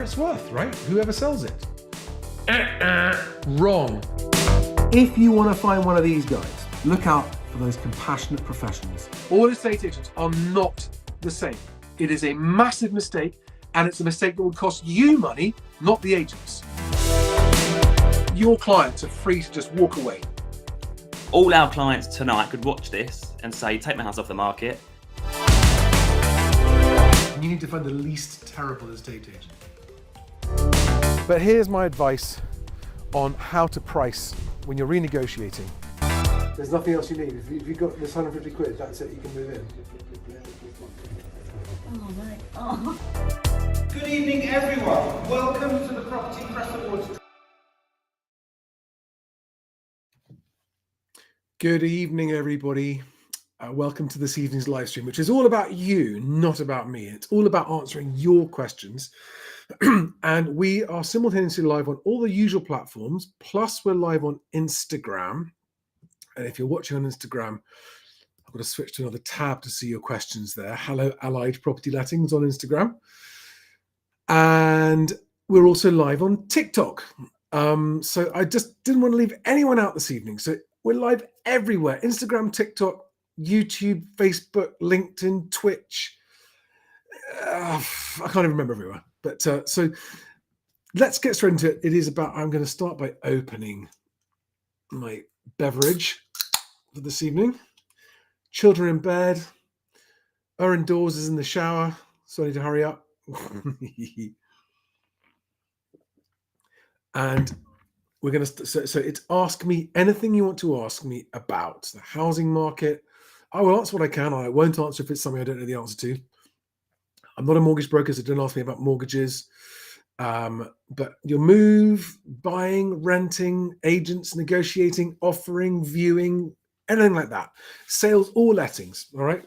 it's worth, right? Whoever sells it. Wrong. If you want to find one of these guys, look out for those compassionate professionals. All estate agents are not the same. It is a massive mistake, and it's a mistake that will cost you money, not the agents. Your clients are free to just walk away. All our clients tonight could watch this and say, take my house off the market. You need to find the least terrible estate agent. But here's my advice on how to price when you're renegotiating. There's nothing else you need. If you've got this 150 quid, that's it, you can move in. Oh my, oh. Good evening, everyone. Welcome to the Property Press Awards. Good evening, everybody. Welcome to this evening's live stream, which is all about you, not about me. It's all about answering your questions. And we are simultaneously live on all the usual platforms, plus we're live on Instagram. And if you're watching on Instagram, I've got to switch to another tab to see your questions there. Hello, Allied Property Lettings on Instagram. And we're also live on TikTok. So I just didn't want to leave anyone out this evening. So we're live everywhere: Instagram, TikTok, YouTube, Facebook, LinkedIn, Twitch. I can't even remember everywhere. But so let's get straight into it. It is about, I'm going to start by opening my beverage for this evening. Children in bed. Erin Dawes is in the shower, so I need to hurry up. And we're going to, so it's ask me anything you want to ask me about the housing market. I will answer what I can. I won't answer if it's something I don't know the answer to. I'm not a mortgage broker, so don't ask me about mortgages. But your move, buying, renting, agents, negotiating, offering, viewing, anything like that. Sales or lettings, all right?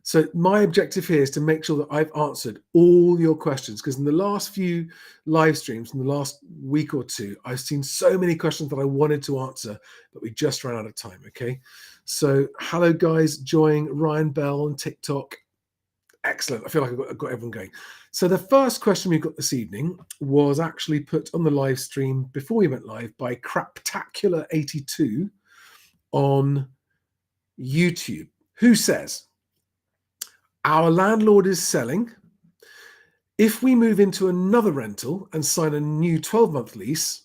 So my objective here is to make sure that I've answered all your questions, because in the last few live streams, in the last week or two, I've seen so many questions that I wanted to answer, but we just ran out of time, okay? So hello, guys, join Ryan Bell on TikTok. Excellent. I feel like I've got everyone going. So the first question we got this evening was actually put on the live stream before we went live by Craptacular82 on YouTube, who says, our landlord is selling. If we move into another rental and sign a new 12-month lease,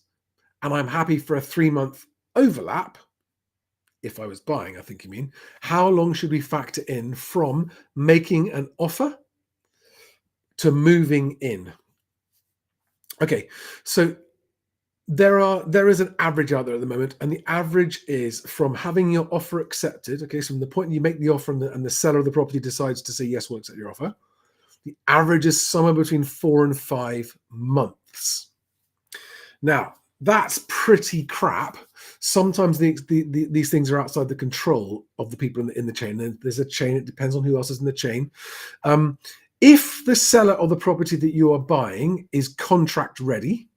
and I'm happy for a 3-month overlap, if I was buying, I think you mean, how long should we factor in from making an offer to moving in? Okay, so there is an average out there at the moment, and the average is from having your offer accepted. Okay, so from the point you make the offer and the seller of the property decides to say, yes, we'll accept your offer, the average is somewhere between 4 and 5 months. Now, that's pretty crap. Sometimes these things are outside the control of the people in the chain. There's a chain. It depends on who else is in the chain. If the seller of the property that you are buying is contract ready,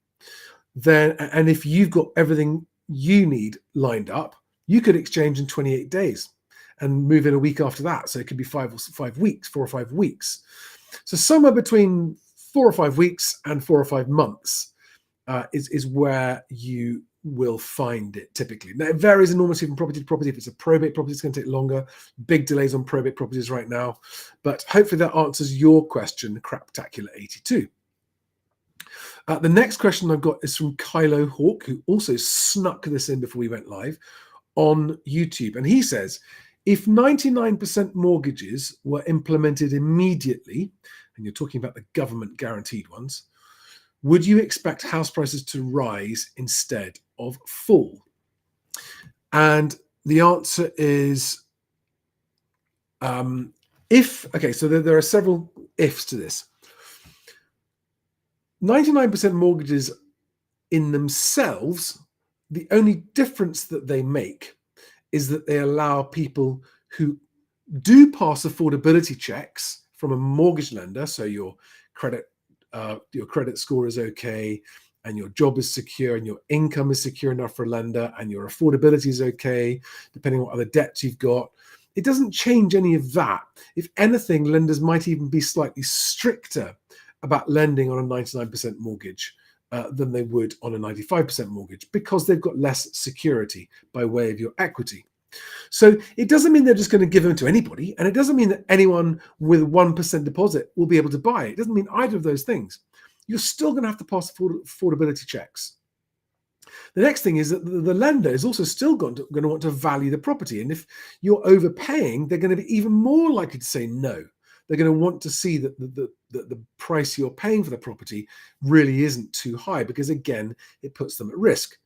then, and if you've got everything you need lined up, you could exchange in 28 days and move in a week after that. So it could be 4 or 5 weeks. So somewhere between 4 or 5 weeks and 4 or 5 months is where you will find it typically. Now, it varies enormously from property to property. If it's a probate property, it's going to take longer. Big delays on probate properties right now. But hopefully that answers your question, Craptacular82. The next question I've got is from Kylo Hawk, who also snuck this in before we went live on YouTube. And he says, if 99% mortgages were implemented immediately, and you're talking about the government guaranteed ones, would you expect house prices to rise instead of fall? And the answer is okay, so there are several ifs to this. 99% mortgages in themselves, the only difference that they make is that they allow people who do pass affordability checks from a mortgage lender, so your credit score is okay, and your job is secure, and your income is secure enough for a lender, and your affordability is okay, depending on what other debts you've got. It doesn't change any of that. If anything, lenders might even be slightly stricter about lending on a 99% mortgage than they would on a 95% mortgage, because they've got less security by way of your equity. So it doesn't mean they're just going to give them to anybody, and it doesn't mean that anyone with 1% deposit will be able to buy it. It doesn't mean either of those things. You're still going to have to pass affordability checks. The next thing is that the lender is also still going to want to value the property. And if you're overpaying, they're going to be even more likely to say no. They're going to want to see that the price you're paying for the property really isn't too high, because, again, it puts them at risk.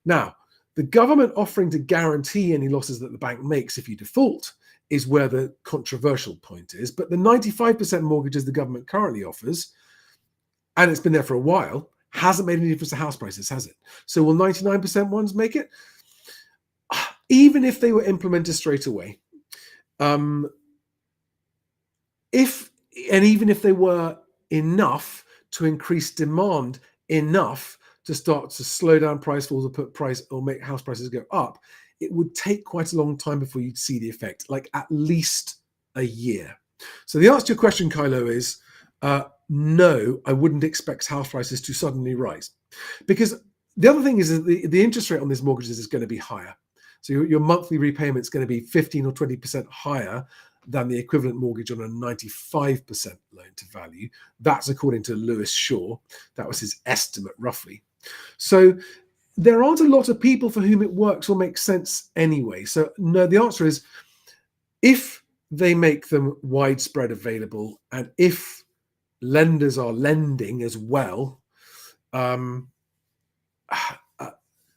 Now, the government offering to guarantee any losses that the bank makes if you default is where the controversial point is. But the 95% mortgages the government currently offers, and it's been there for a while, hasn't made any difference to house prices, has it? So will 99% ones make it? Even if they were implemented straight away, even if they were enough to increase demand enough to start to slow down price falls or make house prices go up, it would take quite a long time before you'd see the effect, like at least a year. So the answer to your question, Kylo, is no, I wouldn't expect house prices to suddenly rise, because the other thing is that the interest rate on these mortgages is going to be higher. So your monthly repayment is going to be 15 or 20% higher than the equivalent mortgage on a 95% loan to value. That's according to Lewis Shaw. That was his estimate, roughly. So there aren't a lot of people for whom it works or makes sense anyway. So no, the answer is, if they make them widespread available, and if lenders are lending as well,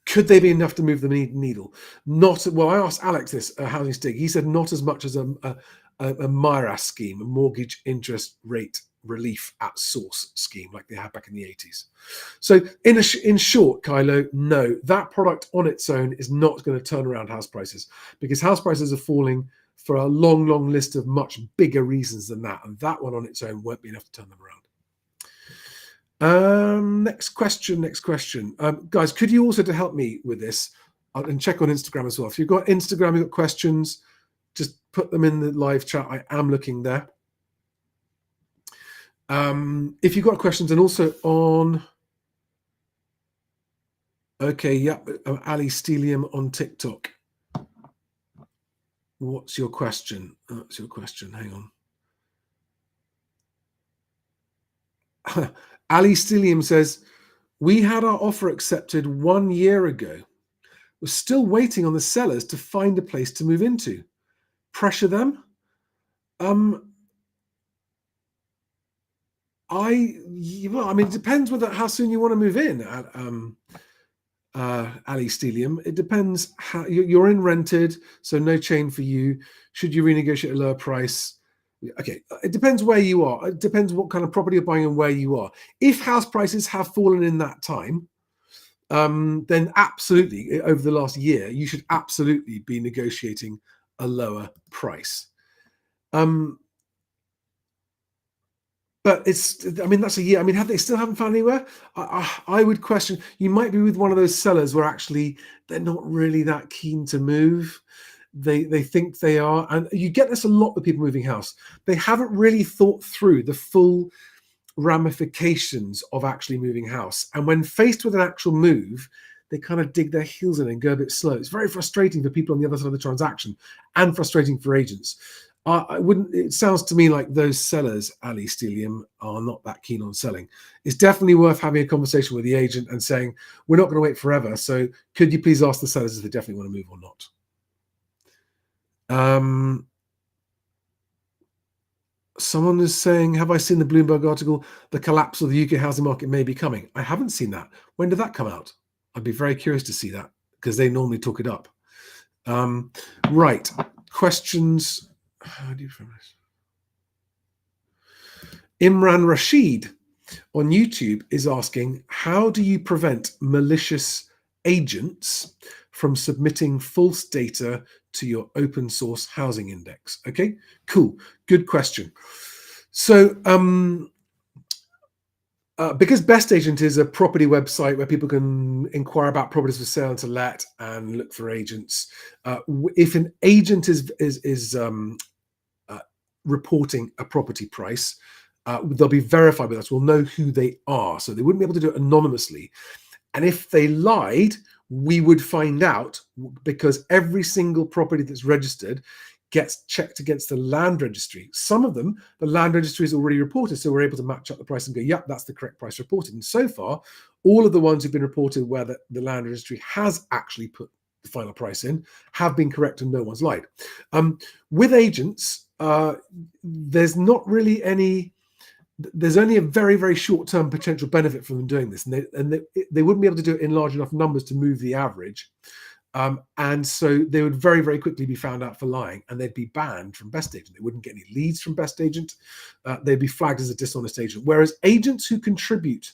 could they be enough to move the needle? Not well. I asked Alex this, Housing Stig. He said not as much as a MIRAS scheme, a mortgage interest rate relief at source scheme, like they had back in the 80s. So in short, Kylo, no, that product on its own is not going to turn around house prices, because house prices are falling for a long, long list of much bigger reasons than that. And that one on its own won't be enough to turn them around. Next question. Guys, could you also, to help me with this, and check on Instagram as well. If you've got Instagram, you've got questions, just put them in the live chat. I am looking there. If you've got questions, and also on, okay, yep, Ali Stelium on TikTok. What's your question? That's your question. Hang on. Ali Stelium says, we had our offer accepted 1 year ago. We're still waiting on the sellers to find a place to move into. Pressure them? I mean, it depends how soon you want to move in. Ali Stelium. It depends how you're in rented, so no chain for you. Should you renegotiate a lower price? Okay, it depends where you are. It depends what kind of property you're buying and where you are. If house prices have fallen in that time, then absolutely, over the last year, you should absolutely be negotiating a lower price. But that's a year. I mean, have they still haven't found anywhere? I would question. You might be with one of those sellers where actually they're not really that keen to move. They think they are, and you get this a lot with people moving house. They haven't really thought through the full ramifications of actually moving house, and when faced with an actual move, they kind of dig their heels in and go a bit slow. It's very frustrating for people on the other side of the transaction, and frustrating for agents. It sounds to me like those sellers, Ali Stelium, are not that keen on selling. It's definitely worth having a conversation with the agent and saying, we're not going to wait forever, so could you please ask the sellers if they definitely want to move or not? Someone is saying, have I seen the Bloomberg article, the collapse of the UK housing market may be coming? I haven't seen that. When did that come out? I'd be very curious to see that, because they normally talk it up. Right, questions. How do you frame this? Imran Rashid on YouTube is asking, how do you prevent malicious agents from submitting false data to your open source housing index? Okay, cool. Good question. So because Best Agent is a property website where people can inquire about properties for sale and to let and look for agents, if an agent is reporting a property price, They'll be verified with us. We'll know who they are. So they wouldn't be able to do it anonymously. And if they lied, we would find out, because every single property that's registered gets checked against the land registry. Some of them, the land registry is already reported, so we're able to match up the price and go, yep, that's the correct price reported. And so far, all of the ones who've been reported where the land registry has actually put the final price in have been correct and no one's lied. With agents, there's not really any. There's only a very, very short-term potential benefit from them doing this, and they wouldn't be able to do it in large enough numbers to move the average. And so they would very, very quickly be found out for lying, and they'd be banned from Best Agent. They wouldn't get any leads from Best Agent. They'd be flagged as a dishonest agent. Whereas agents who contribute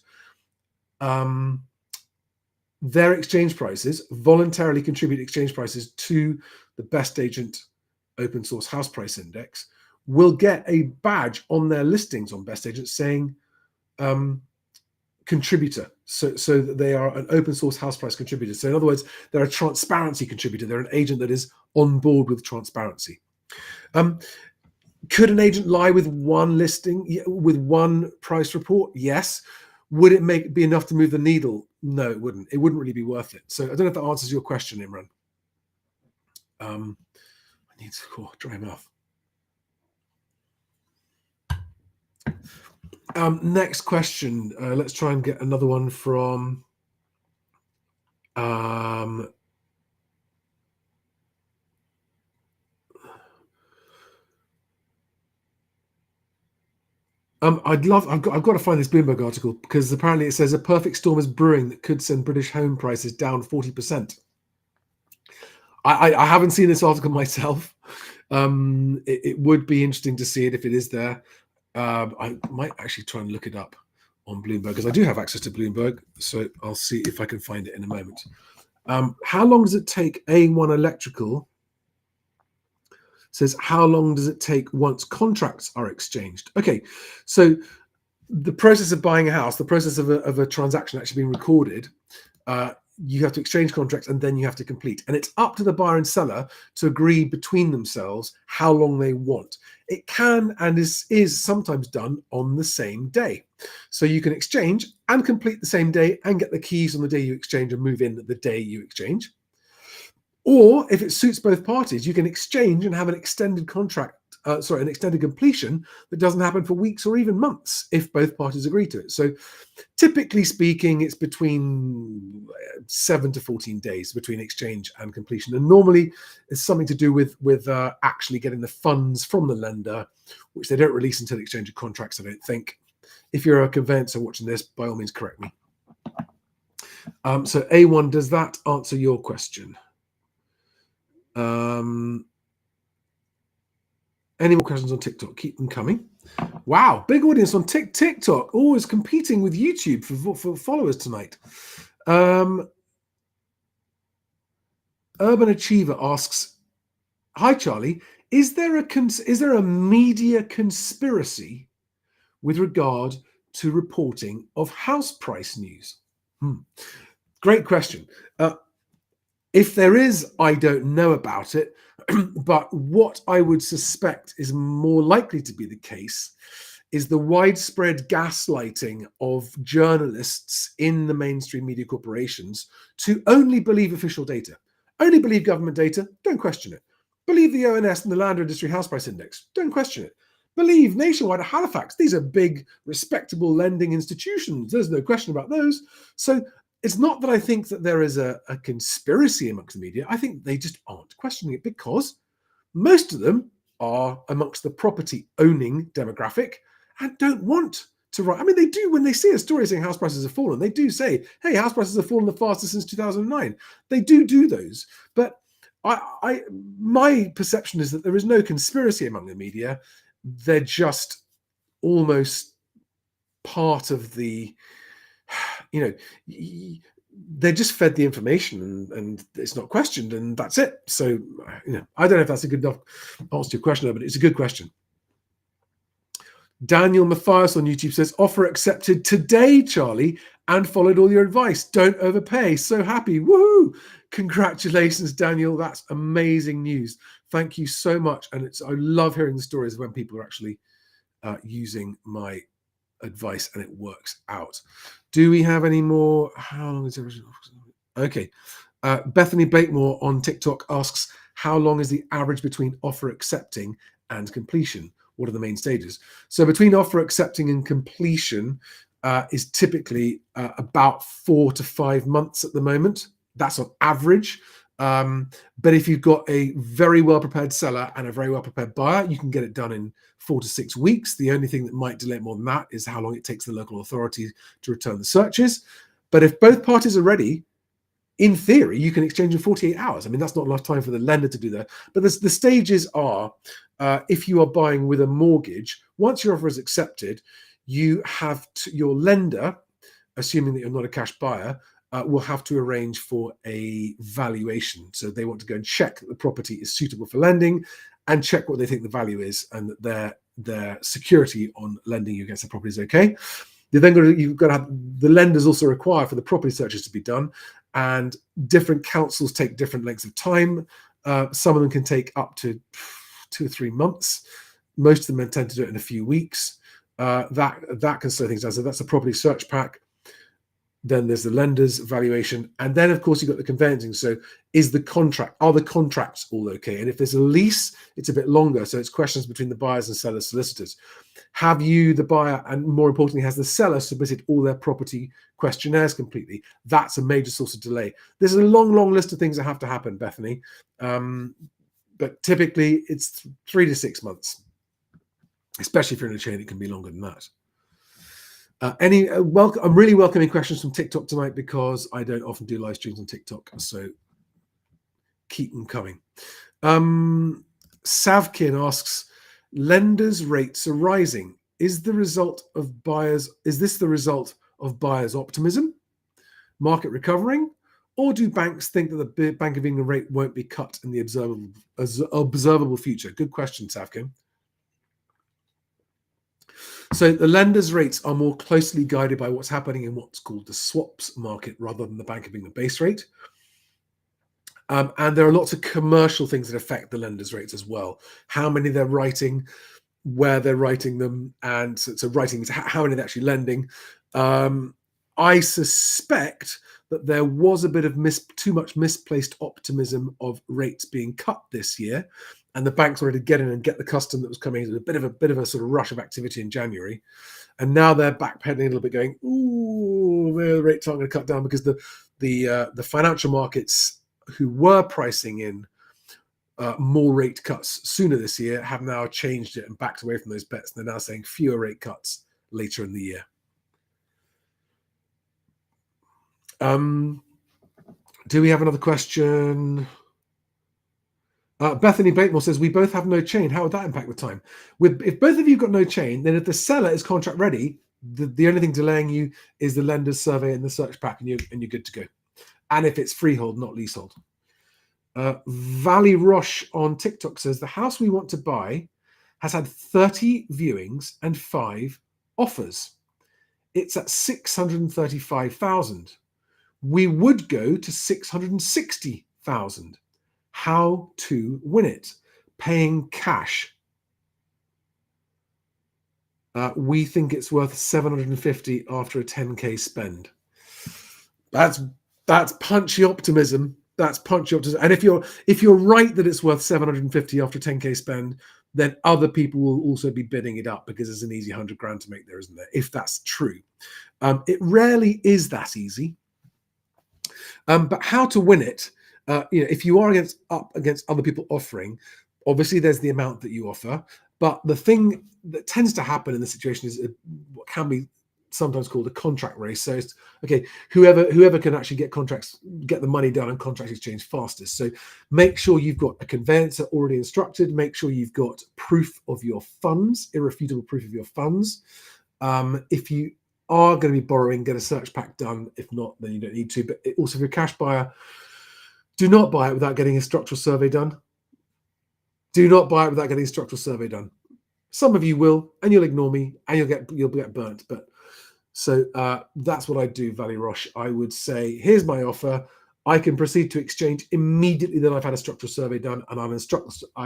their exchange prices, voluntarily contribute exchange prices to the Best Agent open source house price index, will get a badge on their listings on Best Agent saying contributor, so that they are an open source house price contributor. So in other words, they're a transparency contributor. They're an agent that is on board with transparency. Could an agent lie with one listing, with one price report? Yes. Would it be enough to move the needle? No, it wouldn't. It wouldn't really be worth it. So I don't know if that answers your question, Imran. I need to dry mouth. Next question. Let's try and get another one from I've got to find this Bloomberg article, because apparently it says a perfect storm is brewing that could send British home prices down 40%. I haven't seen this article myself. It would be interesting to see it if it is there. I might actually try and look it up on Bloomberg, because I do have access to Bloomberg, so I'll see if I can find it in a moment. How long does it take? A1 Electrical says, how long does it take once contracts are exchanged? Okay, so the process of buying a house, the process of a transaction actually being recorded, you have to exchange contracts and then you have to complete. And it's up to the buyer and seller to agree between themselves how long they want. It can and is sometimes done on the same day. So you can exchange and complete the same day and get the keys on the day you exchange and move in the day you exchange. Or if it suits both parties, you can exchange and have an extended contract, an extended completion that doesn't happen for weeks or even months if both parties agree to it. So typically speaking, it's between 7 to 14 days between exchange and completion. And normally it's something to do with actually getting the funds from the lender, which they don't release until exchange of contracts, I don't think. If you're a conveyancer watching this, by all means, correct me. So A1, does that answer your question? Any more questions on TikTok? Keep them coming. Wow, big audience on TikTok, always competing with YouTube for followers tonight. Urban Achiever asks, "Hi Charlie, is there a media conspiracy with regard to reporting of house price news?" Great question. If there is, I don't know about it, but what I would suspect is more likely to be the case is the widespread gaslighting of journalists in the mainstream media corporations to only believe official data. Only believe government data, don't question it. Believe the ONS and the Land Registry House Price Index, don't question it. Believe Nationwide or Halifax, these are big, respectable lending institutions. There's no question about those. So it's not that I think that there is a conspiracy amongst the media. I think they just aren't questioning it because most of them are amongst the property owning demographic and don't want to write. I mean, they do when they see a story saying house prices have fallen. They do say, hey, house prices have fallen the fastest since 2009. They do those. But my perception is that there is no conspiracy among the media. They're just almost part of the... they're just fed the information and it's not questioned and that's it. So, I don't know if that's a good enough answer to your question, but it's a good question. Daniel Mathias on YouTube says, offer accepted today, Charlie, and followed all your advice. Don't overpay. So happy. Woohoo! Congratulations, Daniel. That's amazing news. Thank you so much. And I love hearing the stories when people are actually using my advice, and it works out. Do we have any more? How long is it? Okay. Bethany Blakemore on TikTok asks, how long is the average between offer accepting and completion? What are the main stages? So between offer accepting and completion is typically about 4 to 5 months at the moment. That's on average. But if you've got a very well prepared seller and a very well prepared buyer, you can get it done in 4 to 6 weeks. The only thing that might delay it more than that is how long it takes the local authority to return the searches. But if both parties are ready, in theory, you can exchange in 48 hours. I mean, that's not enough time for the lender to do that. But the stages are, if you are buying with a mortgage, once your offer is accepted, you have to, your lender, assuming that you're not a cash buyer, will have to arrange for a valuation. So they want to go and check that the property is suitable for lending and check what they think the value is and that their security on lending you against the property is okay. You've got to have the lenders also require for the property searches to be done, and different councils take different lengths of time. Some of them can take up to 2 or 3 months. Most of them tend to do it in a few weeks. That can slow things down. So that's a property search pack. Then there's the lender's valuation, and then of course you've got the conveyancing. So are the contracts all okay? And if there's a lease, it's a bit longer. So it's questions between the buyers and sellers solicitors. Have you, the buyer, and more importantly, has the seller submitted all their property questionnaires completely? That's a major source of delay. There's a long list of things that have to happen, Bethany. But typically it's 3 to 6 months, especially if you're in a chain. It can be longer than that. I'm really welcoming questions from TikTok tonight because I don't often do live streams on TikTok, so keep them coming. Savkin asks, lenders' rates are rising. Is this the result of buyers' optimism, market recovering, or do banks think that the Bank of England rate won't be cut in the observable future? Good question, Savkin. So the lenders' rates are more closely guided by what's happening in what's called the swaps market rather than the Bank of England base rate. And there are lots of commercial things that affect the lenders' rates as well. How many they're writing, where they're writing them, and so writing is how many they're actually lending. I suspect that there was a bit of too much misplaced optimism of rates being cut this year, and the banks wanted to get in and get the custom that was coming. There was a bit of a sort of rush of activity in January, and now they're backpedaling a little bit, going, "Ooh, the rates aren't going to cut down," because the financial markets who were pricing in more rate cuts sooner this year have now changed it and backed away from those bets. They're now saying fewer rate cuts later in the year. Do we have another question? Bethany Blakemore says, we both have no chain. How would that impact the time? If both of you got no chain, then if the seller is contract ready, the only thing delaying you is the lender's survey and the search pack, and you're good to go. And if it's freehold, not leasehold. Valley Roche on TikTok says, the house we want to buy has had 30 viewings and 5 offers. It's at 635,000. We would go to 660,000. How to win it? Paying cash. We think it's worth 750 after a 10k spend. That's punchy optimism. That's punchy optimism. And if you're right that it's worth 750 after 10k spend, then other people will also be bidding it up because there's an easy 100 grand to make there, isn't there? If that's true, it rarely is that easy. But how to win it? If you are up against other people offering, obviously there's the amount that you offer. But the thing that tends to happen in this situation is what can be sometimes called a contract race. So it's okay, whoever can actually get the money done and contract exchange fastest. So make sure you've got a conveyancer already instructed. Make sure you've got proof of your funds, irrefutable proof of your funds. If you are going to be borrowing, get a search pack done. If not, then you don't need to. But also, if you're a cash buyer, do not buy it without getting a structural survey done. Do not buy it without getting a structural survey done. Some of you will, and you'll ignore me, and you'll get burnt. But so that's what I do, Valley Roche. I would say, here's my offer. I can proceed to exchange immediately that I've had a structural survey done, and I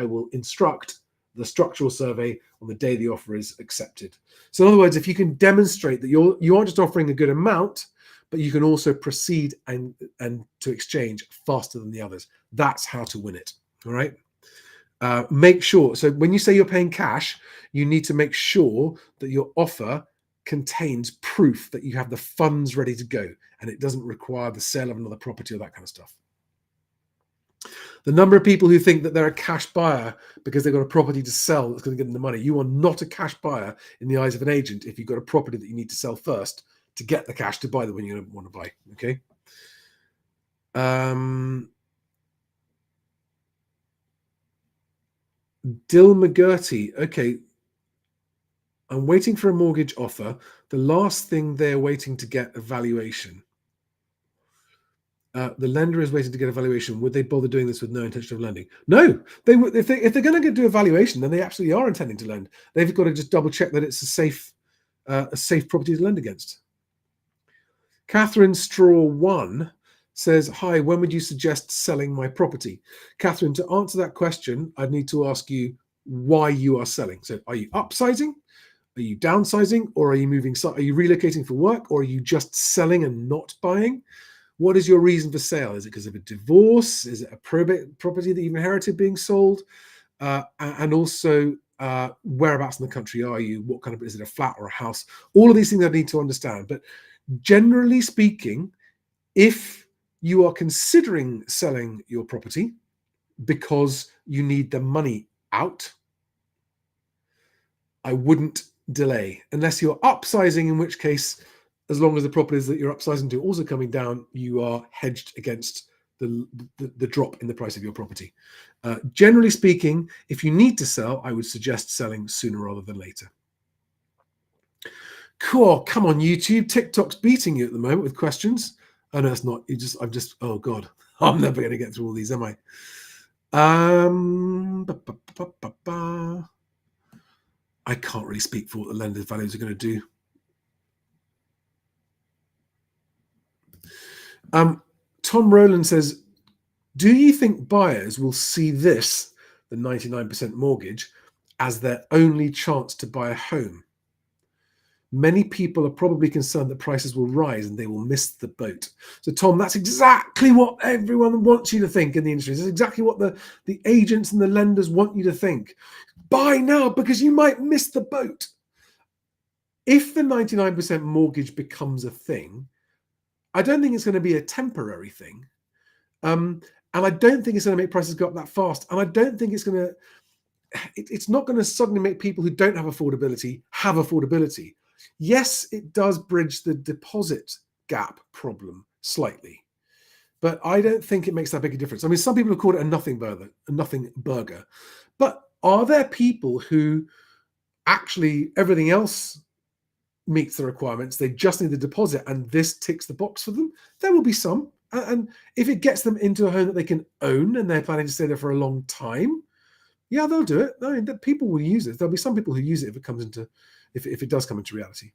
will instruct the structural survey on the day the offer is accepted. So in other words, if you can demonstrate that you aren't just offering a good amount, but you can also proceed and to exchange faster than the others, that's how to win it. All right. Make sure, so when you say you're paying cash, you need to make sure that your offer contains proof that you have the funds ready to go and it doesn't require the sale of another property or that kind of stuff. The number of people who think that they're a cash buyer because they've got a property to sell that's going to get them the money. You are not a cash buyer in the eyes of an agent if you've got a property that you need to sell first to get the cash to buy the one you want to buy. Okay. Dill McGurty. Okay. I'm waiting for a mortgage offer. The last thing they're waiting to get a valuation. The lender is waiting to get a valuation. Would they bother doing this with no intention of lending? No, they would. If they're going to do a valuation, then they absolutely are intending to lend. They've got to just double check that it's a safe property to lend against. Catherine Straw 1 says, "Hi, when would you suggest selling my property?" Catherine, to answer that question, I'd need to ask you why you are selling. So, are you upsizing? Are you downsizing? Or are you moving? Are you relocating for work? Or are you just selling and not buying? What is your reason for sale? Is it because of a divorce? Is it a probate property that you've inherited being sold? And also, whereabouts in the country are you? What kind of, is it a flat or a house? All of these things I need to understand. But generally speaking, if you are considering selling your property because you need the money out, I wouldn't delay. Unless you're upsizing, in which case, as long as the properties that you're upsizing to also coming down, you are hedged against the drop in the price of your property. Generally speaking, if you need to sell, I would suggest selling sooner rather than later. Cool. Come on, YouTube. TikTok's beating you at the moment with questions. Oh no, it's not. Oh God, I'm never going to get through all these, am I? I can't really speak for what the lender's values are going to do. Tom Rowland says, do you think buyers will see this, the 99% mortgage, as their only chance to buy a home? Many people are probably concerned that prices will rise and they will miss the boat. So, Tom, that's exactly what everyone wants you to think in the industry. It's exactly what the agents and the lenders want you to think. Buy now because you might miss the boat. If the 99% mortgage becomes a thing, I don't think it's going to be a temporary thing. And I don't think it's going to make prices go up that fast. And I don't think it's not going to suddenly make people who don't have affordability have affordability. Yes, it does bridge the deposit gap problem slightly, but I don't think it makes that big a difference. I mean, some people have called it a nothing burger, but are there people who actually everything else meets the requirements, they just need the deposit and this ticks the box for them? There will be some, and if it gets them into a home that they can own and they're planning to stay there for a long time, yeah, they'll do it. I mean, people will use it. There'll be some people who use it if it does come into reality.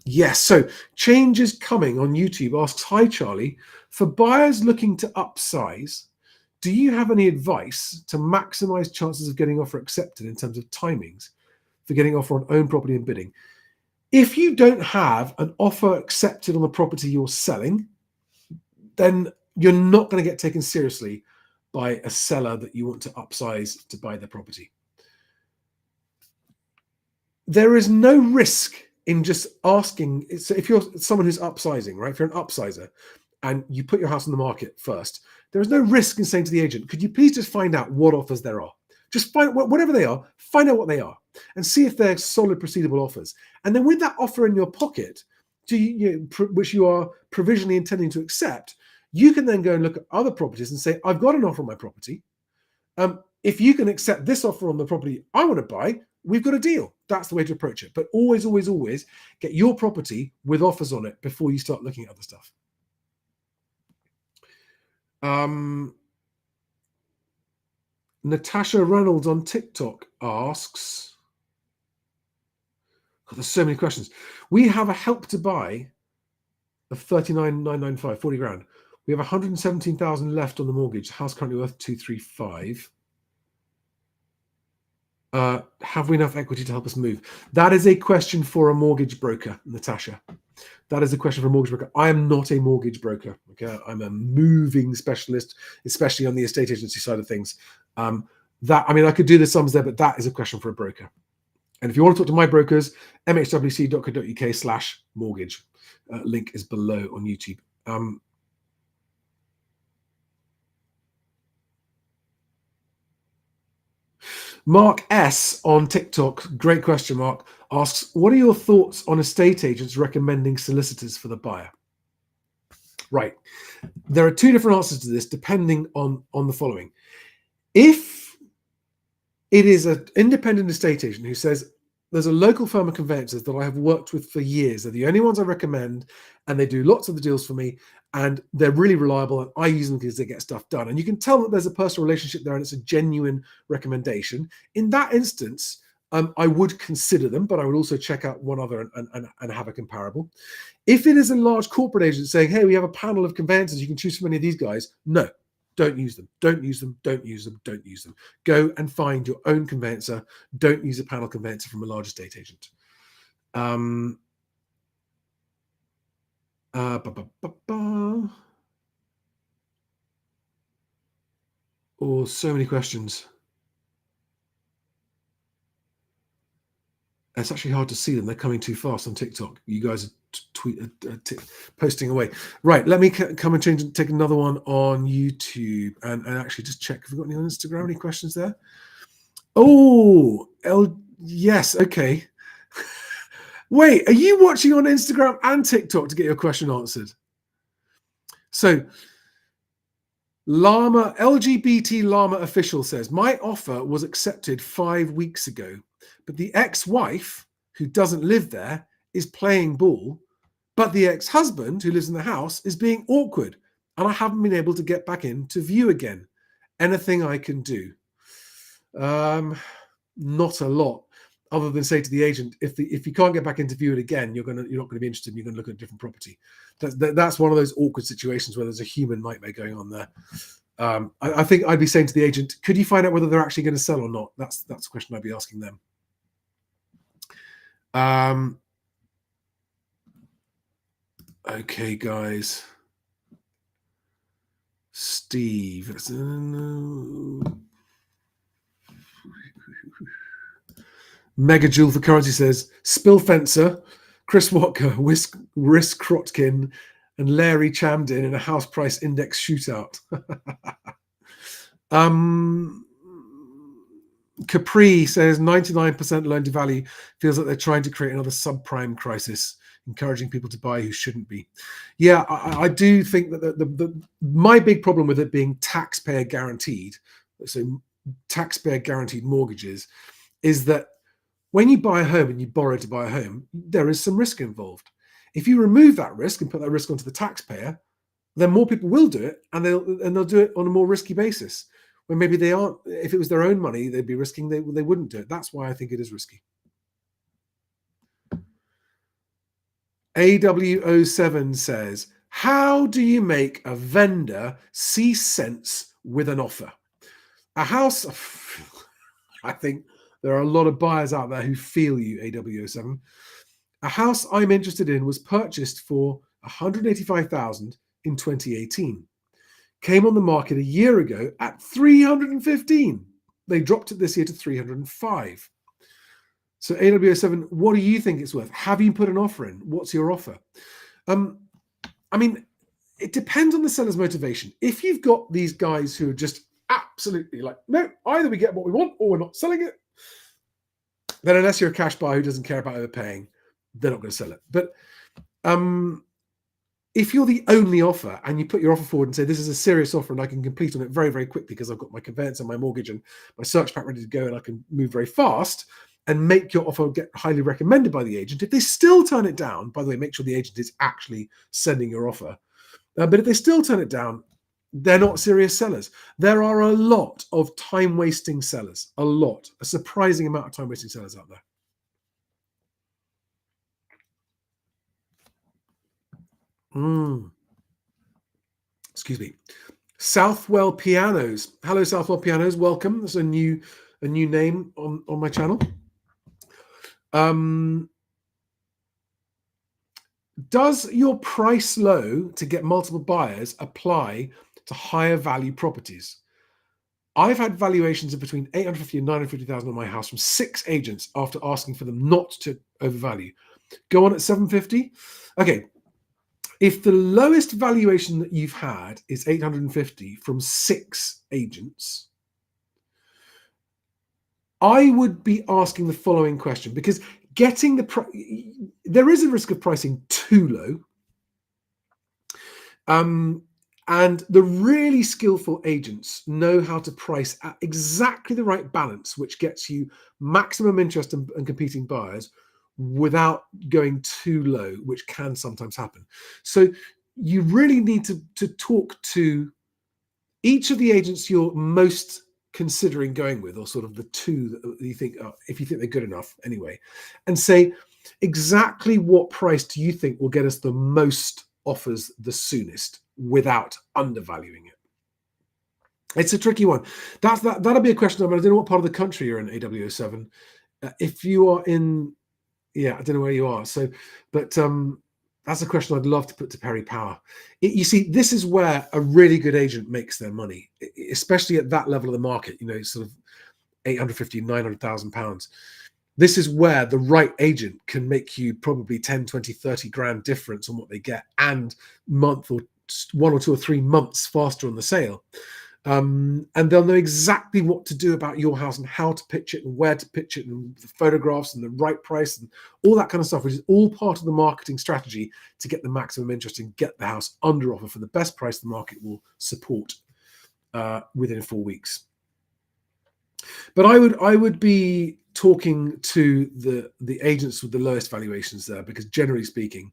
Yes, so Change is Coming on YouTube asks, hi Charlie, for buyers looking to upsize, do you have any advice to maximize chances of getting offer accepted in terms of timings for getting offer on own property and bidding? If you don't have an offer accepted on the property you're selling, then you're not going to get taken seriously by a seller that you want to upsize to buy their property. There is no risk in just asking. So if you're someone who's upsizing, right? If you're an upsizer and you put your house on the market first, there is no risk in saying to the agent, could you please just find out what offers there are? Just find whatever they are, find out what they are and see if they're solid proceedable offers. And then with that offer in your pocket, which you are provisionally intending to accept, you can then go and look at other properties and say, I've got an offer on my property. If you can accept this offer on the property I want to buy, we've got a deal. That's the way to approach it. But always, always, always get your property with offers on it before you start looking at other stuff. Natasha Reynolds on TikTok asks, God, there's so many questions. We have a help to buy of 39,995, 40 grand. We have 117,000 left on the mortgage. The house currently worth 235. Have we enough equity to help us move? That is a question for a mortgage broker, Natasha. That is a question for a mortgage broker. I am not a mortgage broker. Okay, I'm a moving specialist, especially on the estate agency side of things. I could do the sums there, but that is a question for a broker. And if you want to talk to my brokers, mhwc.co.uk/mortgage. Link is below on YouTube. Mark S on TikTok, great question, Mark, asks, what are your thoughts on estate agents recommending solicitors for the buyer? Right. There are two different answers to this depending on the following. If it is an independent estate agent who says, there's a local firm of conveyancers that I have worked with for years. They're the only ones I recommend, and they do lots of the deals for me, and they're really reliable, and I use them because they get stuff done. And you can tell that there's a personal relationship there, and it's a genuine recommendation. In that instance, I would consider them, but I would also check out one other and have a comparable. If it is a large corporate agent saying, hey, we have a panel of conveyancers, you can choose from any of these guys, no. Don't use them. Don't use them. Don't use them. Don't use them. Go and find your own conveyancer. Don't use a panel conveyancer from a large estate agent. Oh, so many questions. It's actually hard to see them. They're coming too fast on TikTok. You guys are posting away. Right, let me come and take another one on YouTube and actually just check if we've got any on Instagram. Any questions there? Oh, yes, okay. Wait, are you watching on Instagram and TikTok to get your question answered? So, LGBT Llama official says, my offer was accepted 5 weeks ago, but the ex-wife, who doesn't live there, is playing ball, but the ex-husband, who lives in the house, is being awkward, and I haven't been able to get back in to view again. Anything I can do? Not a lot, other than say to the agent, if you can't get back in to view it again, you're not going to be interested, and you're going to look at a different property. That's one of those awkward situations where there's a human nightmare going on there. I think I'd be saying to the agent, could you find out whether they're actually going to sell or not? That's the question I'd be asking them. Okay, guys. Steve. Mega Jewel for Currency says, Spill Fencer, Chris Watka, Risk Krotkin, and Larry Chamden in a house price index shootout. Capri says 99% loan to value feels like they're trying to create another subprime crisis, encouraging people to buy who shouldn't be. Yeah, I do think that my big problem with it being taxpayer guaranteed, so taxpayer guaranteed mortgages, is that when you buy a home and you borrow to buy a home, there is some risk involved. If you remove that risk and put that risk onto the taxpayer, then more people will do it, and they'll do it on a more risky basis. When maybe they aren't. If it was their own money, they'd be risking. They wouldn't do it. That's why I think it is risky. AW07 says, how do you make a vendor see sense with an offer? A house, I think there are a lot of buyers out there who feel you, AW07. A house I'm interested in was purchased for $185,000 in 2018. Came on the market a year ago at 315. They dropped it this year to 305. So AW07, what do you think it's worth? Have you put an offer in? What's your offer? I mean, it depends on the seller's motivation. If you've got these guys who are just absolutely like, no, either we get what we want or we're not selling it, then unless you're a cash buyer who doesn't care about overpaying, they're not going to sell it. But if you're the only offer and you put your offer forward and say, this is a serious offer and I can complete on it very, very quickly because I've got my conveyance and my mortgage and my search pack ready to go and I can move very fast, and make your offer get highly recommended by the agent. If they still turn it down, by the way, make sure the agent is actually sending your offer. But if they still turn it down, they're not serious sellers. There are a lot of time-wasting sellers, a surprising amount of time-wasting sellers out there. excuse me, Southwell Pianos. Hello, Southwell Pianos. Welcome. That's a new name on my channel. Does your price low to get multiple buyers apply to higher value properties? I've had valuations of between 850 and 950,000 on my house from 6 agents after asking for them not to overvalue. Go on at 750. Okay. If the lowest valuation that you've had is 850 from 6 agents, I would be asking the following question, because getting there is a risk of pricing too low. And the really skillful agents know how to price at exactly the right balance, which gets you maximum interest and competing buyers without going too low, which can sometimes happen. So you really need to talk to each of the agents you're most considering going with, or sort of the 2 that you think, if you think they're good enough anyway, and say, exactly what price do you think will get us the most offers the soonest without undervaluing it? It's a tricky one. That'll be a question. I don't know what part of the country you're in, AW07. If you are in, I don't know where you are. So, but that's a question I'd love to put to Perry Power. You see, this is where a really good agent makes their money, especially at that level of the market, sort of 850, 900,000 pounds. This is where the right agent can make you probably 10, 20, 30 grand difference on what they get, and month or 1 or 2 or 3 months faster on the sale. And they'll know exactly what to do about your house and how to pitch it and where to pitch it and the photographs and the right price and all that kind of stuff, which is all part of the marketing strategy to get the maximum interest and get the house under offer for the best price the market will support within 4 weeks. But I would be talking to the agents with the lowest valuations there, because generally speaking,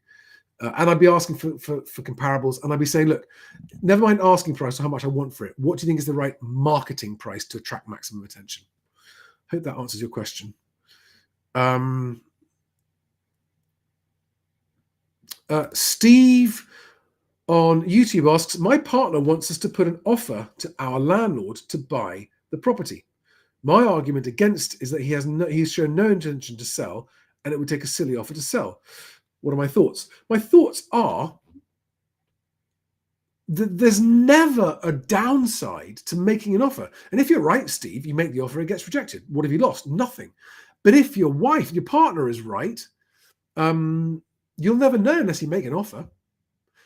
and I'd be asking for comparables, and I'd be saying, look, never mind asking price or how much I want for it. What do you think is the right marketing price to attract maximum attention? Hope that answers your question. Steve on YouTube asks, my partner wants us to put an offer to our landlord to buy the property. My argument against is that he's shown no intention to sell, and it would take a silly offer to sell. What are my thoughts? My thoughts are that there's never a downside to making an offer. And if you're right, Steve, you make the offer, it gets rejected. What have you lost? Nothing. But if your partner is right, you'll never know unless you make an offer.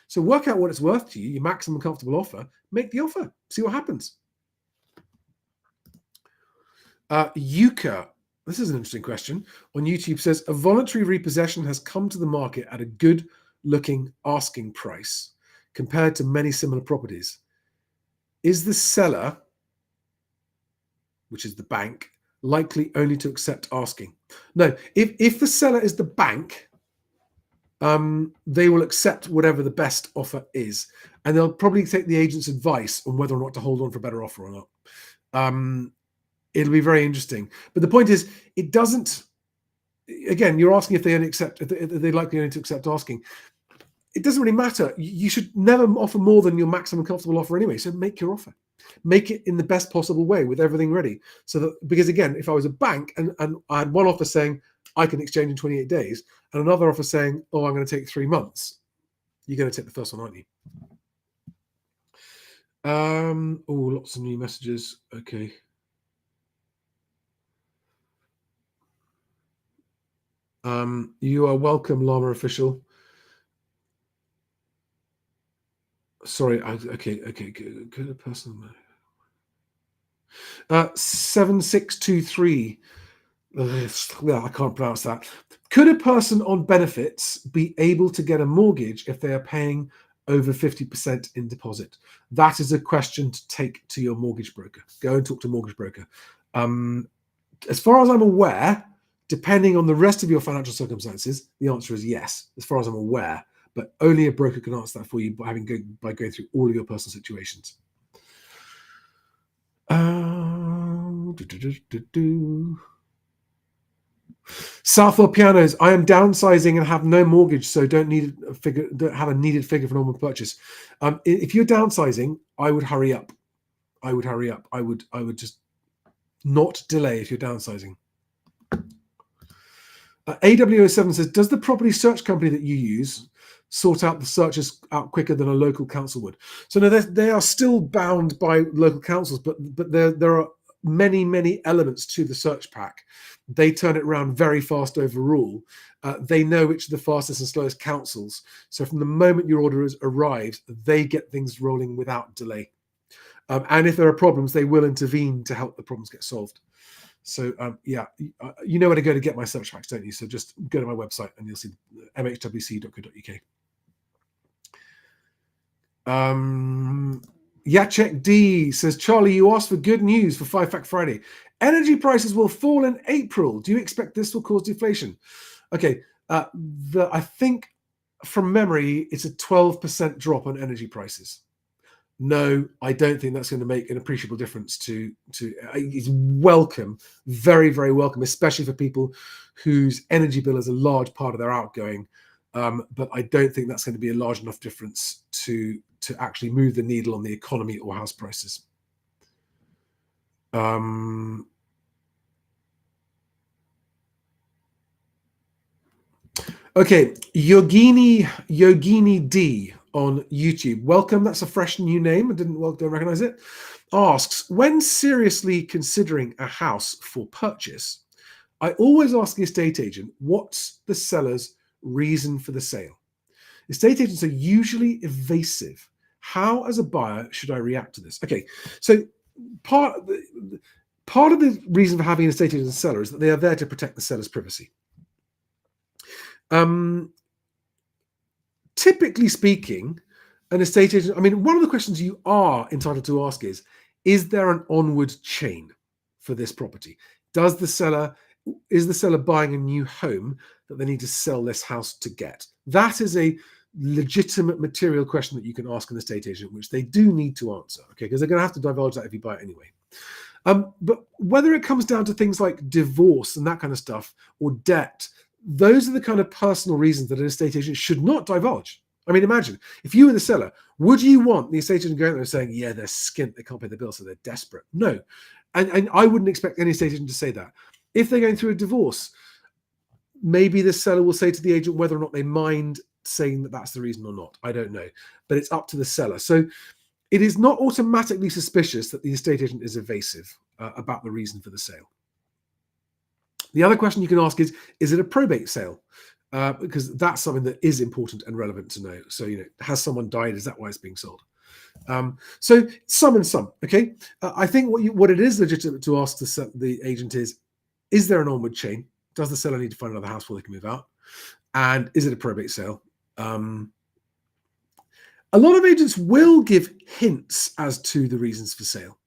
So work out what it's worth to you, your maximum comfortable offer, make the offer, see what happens. Yuka, this is an interesting question, on YouTube says, a voluntary repossession has come to the market at a good looking asking price compared to many similar properties. Is the seller, which is the bank, likely only to accept asking? No, if the seller is the bank, they will accept whatever the best offer is, and they'll probably take the agent's advice on whether or not to hold on for a better offer or not. It'll be very interesting. But the point is, it doesn't, again, you're asking if they only accept, if they're likely only to accept asking. It doesn't really matter. You should never offer more than your maximum comfortable offer anyway. So make your offer. Make it in the best possible way with everything ready. So that, because again, if I was a bank and I had one offer saying I can exchange in 28 days and another offer saying, oh, I'm going to take 3 months, you're going to take the first one, aren't you? Oh, lots of new messages. Okay. You are welcome, Llama Official. Sorry, okay, good person. 7623. Well, I can't pronounce that. Could a person on benefits be able to get a mortgage if they are paying over 50% in deposit? That is a question to take to your mortgage broker. Go and talk to a mortgage broker. As far as I'm aware, depending on the rest of your financial circumstances, the answer is yes, as far as I'm aware. But only a broker can answer that for you by going through all of your personal situations. Southwell Pianos. I am downsizing and have no mortgage, so don't have a needed figure for normal purchase. If you're downsizing, I would hurry up. I would just not delay if you're downsizing. AW07 says, does the property search company that you use sort out the searches out quicker than a local council would? So no, they are still bound by local councils, but there are many elements to the search pack. They turn it around very fast overall. They know which are the fastest and slowest councils. So from the moment your order arrives, they get things rolling without delay. And if there are problems, they will intervene to help the problems get solved. So yeah, you know where to go to get my search packs, don't you? So just go to my website and you'll see mhwc.co.uk. Yachek D says, Charlie, you asked for good news for 5 Fact Friday. Energy prices will fall in April. Do you expect this will cause deflation? Okay, I think from memory, it's a 12% drop on energy prices. No, I don't think that's going to make an appreciable difference to it's welcome, very, very welcome, especially for people whose energy bill is a large part of their outgoing. But I don't think that's going to be a large enough difference to actually move the needle on the economy or house prices. Okay, Yogini D on YouTube. Welcome. That's a fresh new name. I don't recognize it. Asks, when seriously considering a house for purchase, I always ask the estate agent, what's the seller's reason for the sale? Estate agents are usually evasive. How, as a buyer, should I react to this? Okay, so part of the reason for having an estate agent and seller is that they are there to protect the seller's privacy. Typically speaking, an estate agent, I mean, one of the questions you are entitled to ask is there an onward chain for this property? Is the seller buying a new home that they need to sell this house to get? That is a legitimate material question that you can ask an estate agent, which they do need to answer, okay, because they're going to have to divulge that if you buy it anyway. But whether it comes down to things like divorce and that kind of stuff, or debt, those are the kind of personal reasons that an estate agent should not divulge. I mean, imagine if you were the seller, would you want the estate agent going there and saying, yeah, they're skint, they can't pay the bill, so they're desperate? No. And I wouldn't expect any estate agent to say that. If they're going through a divorce, maybe the seller will say to the agent whether or not they mind saying that that's the reason or not. I don't know. But it's up to the seller. So it is not automatically suspicious that the estate agent is evasive about the reason for the sale. The other question you can ask is it a probate sale? Because that's something that is important and relevant to know. So, has someone died? Is that why it's being sold? So some and some, okay? I think what it is legitimate to ask the agent is there an onward chain? Does the seller need to find another house before they can move out? And is it a probate sale? A lot of agents will give hints as to the reasons for sale.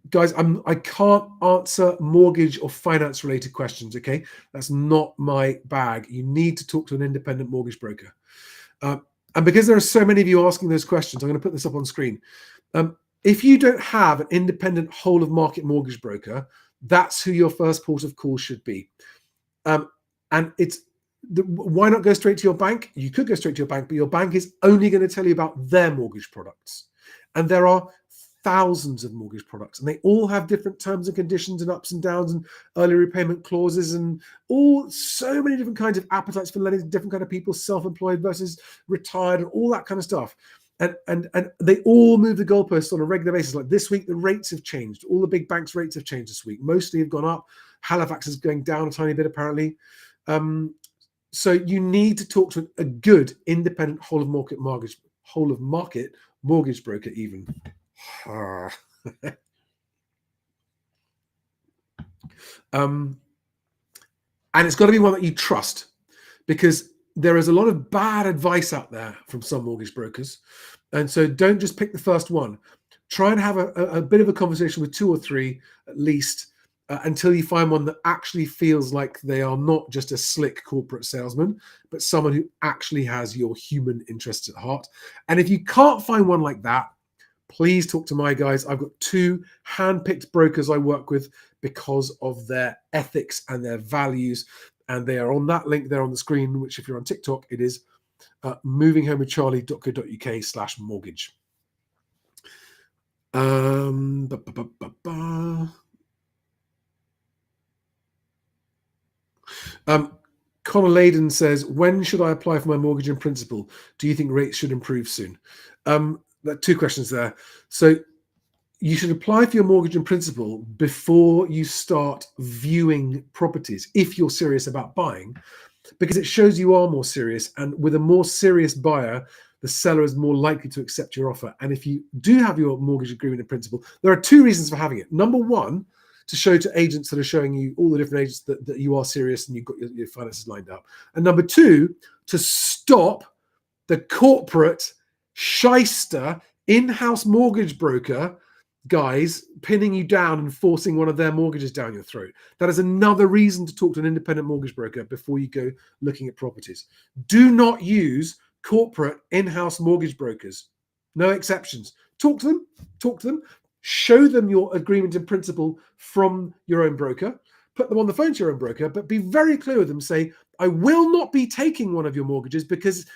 Guys, I can't answer mortgage or finance related questions, okay? That's not my bag. You need to talk to an independent mortgage broker. And because there are so many of you asking those questions, I'm going to put this up on screen. If you don't have an independent whole of market mortgage broker, that's who your first port of call should be. And why not go straight to your bank? You could go straight to your bank, but your bank is only going to tell you about their mortgage products. And there are thousands of mortgage products, and they all have different terms and conditions and ups and downs and early repayment clauses and so many different kinds of appetites for lending to different kind of people, self-employed versus retired, and all that kind of stuff. And they all move the goalposts on a regular basis. Like this week, the rates have changed. All the big banks' rates have changed this week. Mostly have gone up. Halifax is going down a tiny bit, apparently. So you need to talk to a good independent whole of market mortgage broker, even. And it's got to be one that you trust, because there is a lot of bad advice out there from some mortgage brokers. And so don't just pick the first one. Try and have a bit of a conversation with 2 or 3 at least until you find one that actually feels like they are not just a slick corporate salesman, but someone who actually has your human interests at heart. And if you can't find one like that, please talk to my guys. I've got 2 hand-picked brokers I work with because of their ethics and their values, and they are on that link there on the screen, which if you're on TikTok, it is movinghamewithcharlie.co.uk/mortgage. Connor Layden says, when should I apply for my mortgage in principle? Do you think rates should improve soon? There are 2 questions there. So you should apply for your mortgage in principle before you start viewing properties if you're serious about buying, because it shows you are more serious. And with a more serious buyer, the seller is more likely to accept your offer. And if you do have your mortgage agreement in principle, there are 2 reasons for having it. Number 1, to show to agents that are showing you, all the different agents, that you are serious and you've got your finances lined up. And number 2, to stop the corporate shyster in-house mortgage broker guys pinning you down and forcing one of their mortgages down your throat. That is another reason to talk to an independent mortgage broker before you go looking at properties. Do not use corporate in-house mortgage brokers. No exceptions. Talk to them. Show them your agreement in principle from your own broker. Put them on the phone to your own broker, but be very clear with them. Say, I will not be taking one of your mortgages because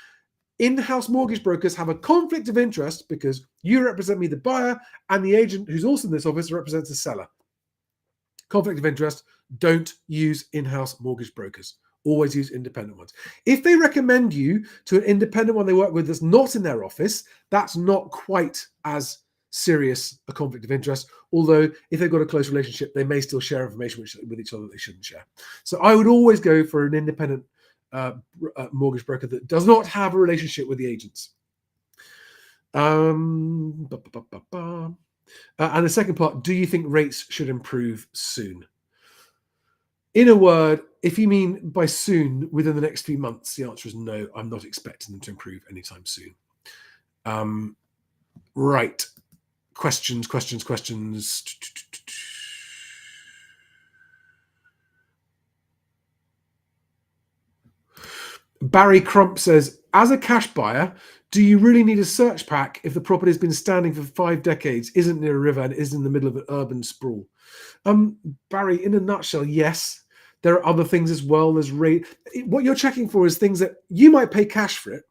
in-house mortgage brokers have a conflict of interest because you represent me, the buyer, and the agent who's also in this office represents the seller. Conflict of interest. Don't use in-house mortgage brokers. Always use independent ones. If they recommend you to an independent one they work with that's not in their office, that's not quite as serious a conflict of interest, although if they've got a close relationship, they may still share information with each other that they shouldn't share. So I would always go for an independent mortgage broker that does not have a relationship with the agents. And the second part, do you think rates should improve soon? In a word, if you mean by soon, within the next few months, the answer is no. I'm not expecting them to improve anytime soon. Right. Questions. Barry Crump says, as a cash buyer, do you really need a search pack if the property has been standing for 5 decades, isn't near a river, and is in the middle of an urban sprawl? Barry, in a nutshell, yes. There are other things as well. There's rate. What you're checking for is things that you might pay cash for it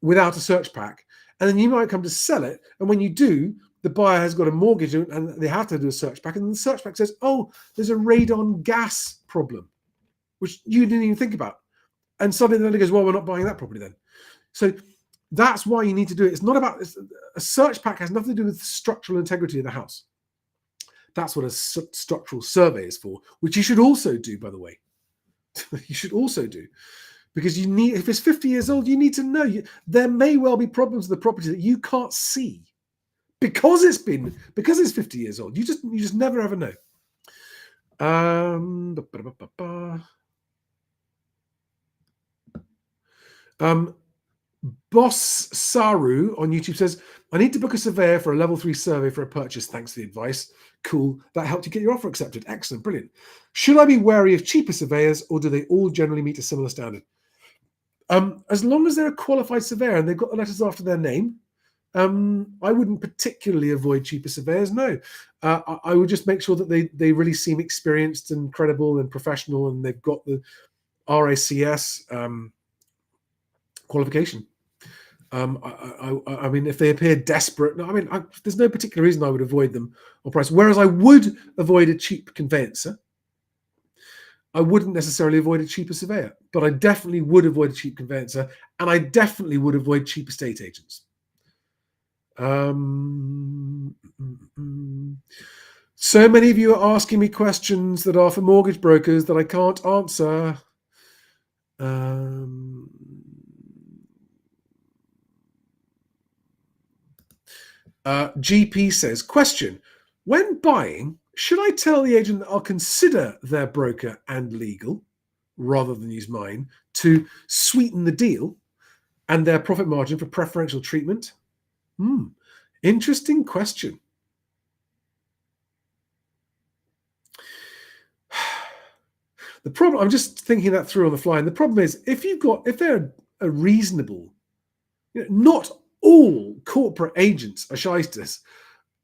without a search pack, and then you might come to sell it. And when you do, the buyer has got a mortgage and they have to do a search pack. And the search pack says, oh, there's a radon gas problem, which you didn't even think about. And suddenly then it goes, well, we're not buying that property then. So that's why you need to do it. It's not about, a search pack has nothing to do with the structural integrity of the house. That's what a structural survey is for, which you should also do, by the way. You should also do. Because you need, if it's 50 years old, you need to know. There may well be problems with the property that you can't see. Because it's 50 years old. You just never ever know. Boss Saru on YouTube says, I need to book a surveyor for a level 3 survey for a purchase. Thanks for the advice. Cool. That helped you get your offer accepted. Excellent. Brilliant. Should I be wary of cheaper surveyors, or do they all generally meet a similar standard? As long as they're a qualified surveyor and they've got the letters after their name, I wouldn't particularly avoid cheaper surveyors. No, I would just make sure that they really seem experienced and credible and professional, and they've got the RACS qualification. I mean, if they appear desperate, no, I mean, there's no particular reason I would avoid them on price. Whereas I would avoid a cheap conveyancer. I wouldn't necessarily avoid a cheaper surveyor, but I definitely would avoid a cheap conveyancer, and I definitely would avoid cheap estate agents. So many of you are asking me questions that are for mortgage brokers that I can't answer. GP says, question, when buying, should I tell the agent that I'll consider their broker and legal rather than use mine to sweeten the deal and their profit margin for preferential treatment? Interesting question. The problem, I'm just thinking that through on the fly, and the problem is if they're a reasonable, not all corporate agents are shysters.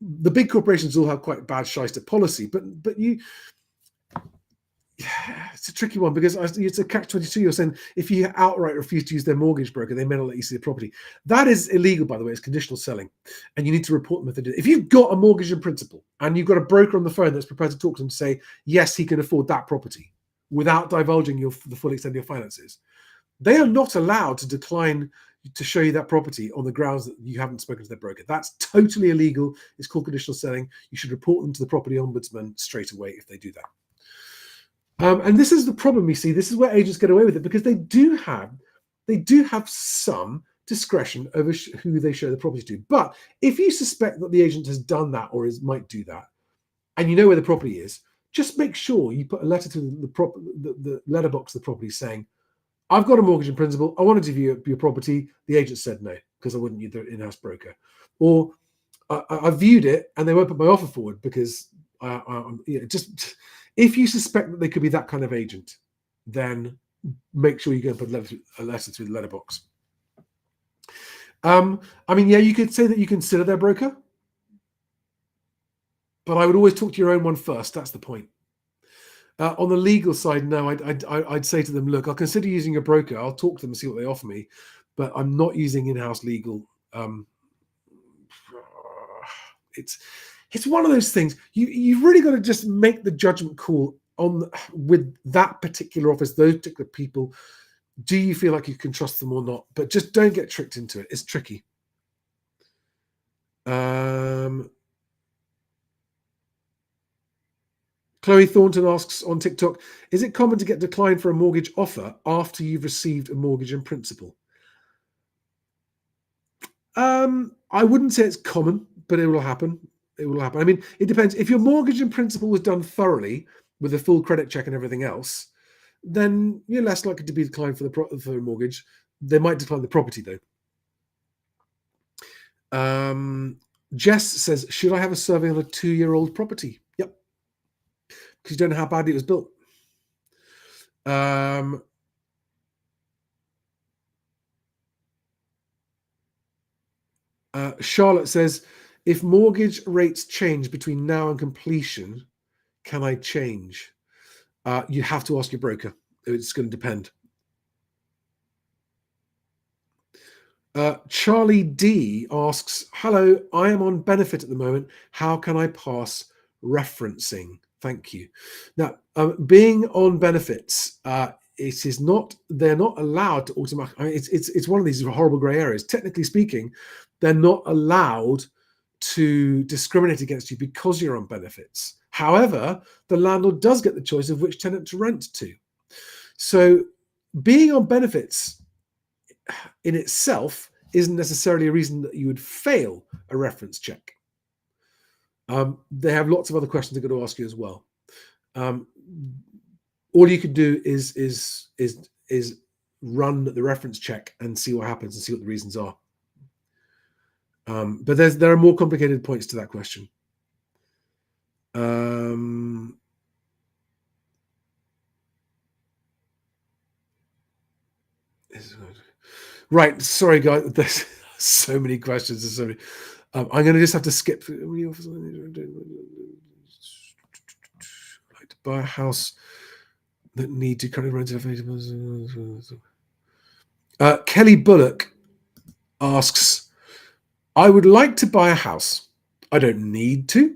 The big corporations all have quite bad shyster policy, but it's a tricky one because it's a catch-22. You're saying if you outright refuse to use their mortgage broker, they may not let you see the property. That is illegal, by the way. It's conditional selling, and you need to report them if they do. If you've got a mortgage in principle and you've got a broker on the phone that's prepared to talk to them to say yes, he can afford that property without divulging the full extent of your finances, they are not allowed to decline to show you that property on the grounds that you haven't spoken to their broker. That's totally illegal. It's called conditional selling. You should report them to the property ombudsman straight away if they do that. And this is the problem, you see. This is where agents get away with it because they do have some discretion over who they show the property to. But if you suspect that the agent has done that or might do that, and you know where the property is, just make sure you put a letter to the letterbox of the property saying, I've got a mortgage in principle. I wanted to view your property. The agent said no because I wouldn't use their in-house broker. Or I viewed it and they won't put my offer forward because just if you suspect that they could be that kind of agent, then make sure you go and put a letter through the letterbox. You could say that you consider their broker, but I would always talk to your own one first. That's the point. On the legal side, no, I'd say to them, look, I'll consider using a broker. I'll talk to them and see what they offer me, but I'm not using in-house legal. It's one of those things. You've really got to just make the judgment call with that particular office, those particular people. Do you feel like you can trust them or not? But just don't get tricked into it. It's tricky. Chloe Thornton asks on TikTok, is it common to get declined for a mortgage offer after you've received a mortgage in principle? I wouldn't say it's common, but it will happen. It will happen. I mean, it depends. If your mortgage in principle was done thoroughly with a full credit check and everything else, then you're less likely to be declined for the mortgage. They might decline the property though. Jess says, should I have a survey on a 2-year-old property? Yep. Because you don't know how badly it was built. Charlotte says, if mortgage rates change between now and completion, can I change? You have to ask your broker. It's going to depend. Charlie D asks, hello, I am on benefit at the moment. How can I pass referencing? Thank you. Now, being on benefits, it is not, they're not allowed to automatically, it's one of these horrible grey areas. Technically speaking, they're not allowed to discriminate against you because you're on benefits. However, the landlord does get the choice of which tenant to rent to. So being on benefits in itself isn't necessarily a reason that you would fail a reference check. They have lots of other questions they're going to ask you as well. All you can do is run the reference check and see what happens and see what the reasons are. But there are more complicated points to that question. Right, sorry guys, there's so many questions. There's so many. I'm going to just have to skip. Like to buy a house that need to currently rent it. Kelly Bullock asks, I would like to buy a house. I don't need to.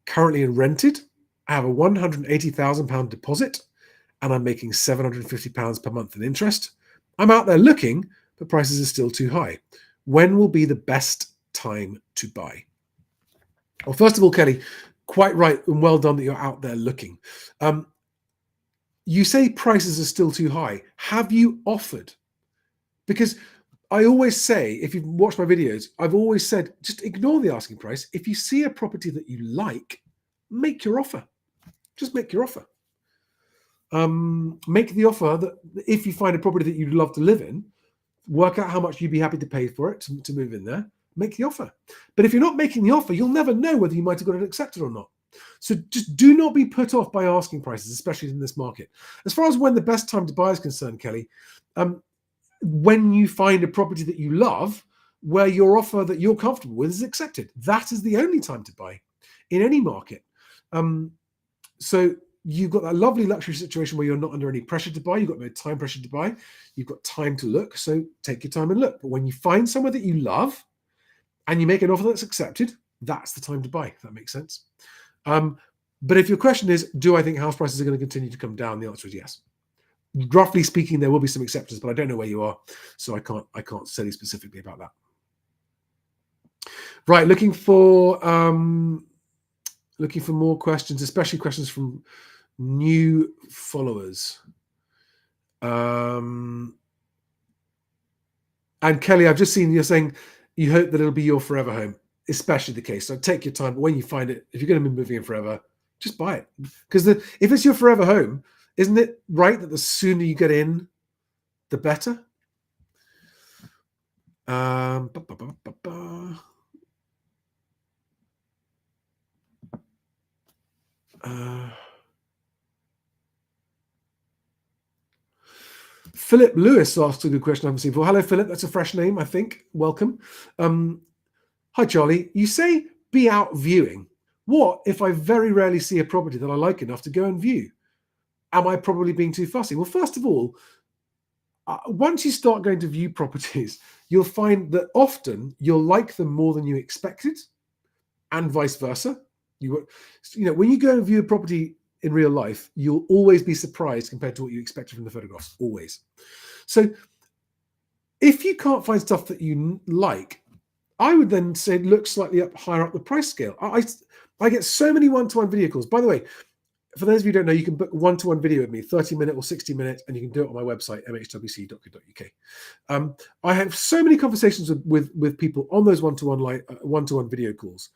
Currently rented. I have a £180,000 deposit and I'm making £750 per month in interest. I'm out there looking, but prices are still too high. When will be the best time to buy? Well, first of all, Kelly, quite right and well done that you're out there looking. You say prices are still too high. Have you offered? Because I always say, if you've watched my videos, I've always said, just ignore the asking price. If you see a property that you like, make your offer. Just make your offer. Make the offer that if you find a property that you'd love to live in, work out how much you'd be happy to pay for it to move in there, make the offer. But if you're not making the offer, you'll never know whether you might have got it accepted or not. So just do not be put off by asking prices, especially in this market. As far as when the best time to buy is concerned, Kelly, when you find a property that you love, where your offer that you're comfortable with is accepted. That is the only time to buy in any market. So you've got that lovely luxury situation where you're not under any pressure to buy. You've got no time pressure to buy. You've got time to look. So take your time and look. But when you find somewhere that you love and you make an offer that's accepted, that's the time to buy. If that makes sense. But if your question is, do I think house prices are going to continue to come down? The answer is yes. Roughly speaking, there will be some exceptions, but I don't know where you are, so I can't tell you specifically about that. Right, looking for more questions, especially questions from new followers. And Kelly, I've just seen you're saying you hope that it'll be your forever home, especially the case. So take your time, but when you find it, if you're going to be moving in forever, just buy it. Because if it's your forever home, isn't it right that the sooner you get in, the better? Philip Lewis asked a good question I haven't seen before. Hello, Philip. That's a fresh name, I think. Welcome. Hi, Charlie. You say be out viewing. What if I very rarely see a property that I like enough to go and view? Am I probably being too fussy? Well, first of all, once you start going to view properties, you'll find that often you'll like them more than you expected, and vice versa. You know, when you go and view a property in real life, you'll always be surprised compared to what you expected from the photographs, always. So if you can't find stuff that you like, I would then say look slightly higher up the price scale. I get so many one-to-one video calls. By the way, for those of you who don't know, you can book one-to-one video with me, 30-minute or 60-minute, and you can do it on my website, mhwc.co.uk. I have so many conversations with people on those one-to-one video calls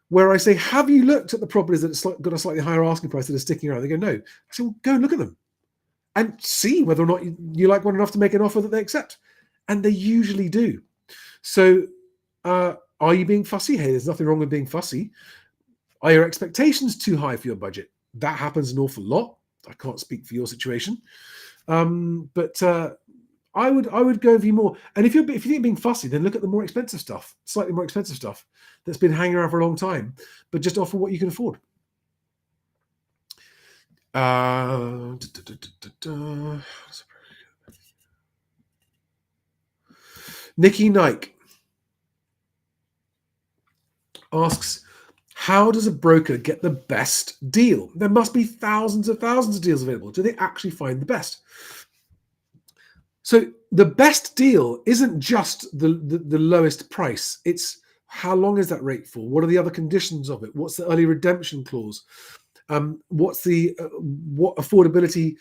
where I say, have you looked at the properties that have got a slightly higher asking price that are sticking around? They go, no. I say, well, go and look at them and see whether or not you like one enough to make an offer that they accept. And they usually do. So are you being fussy? Hey, there's nothing wrong with being fussy. Are your expectations too high for your budget? That happens an awful lot. I can't speak for your situation. But I would go view more. And if you think being fussy, then look at the more expensive stuff, slightly more expensive stuff that's been hanging around for a long time, but just offer what you can afford. Nikki Nike asks, how does a broker get the best deal? There must be thousands of deals available. Do they actually find the best? So the best deal isn't just the lowest price. It's how long is that rate for? What are the other conditions of it? What's the early redemption clause? What's the what affordability?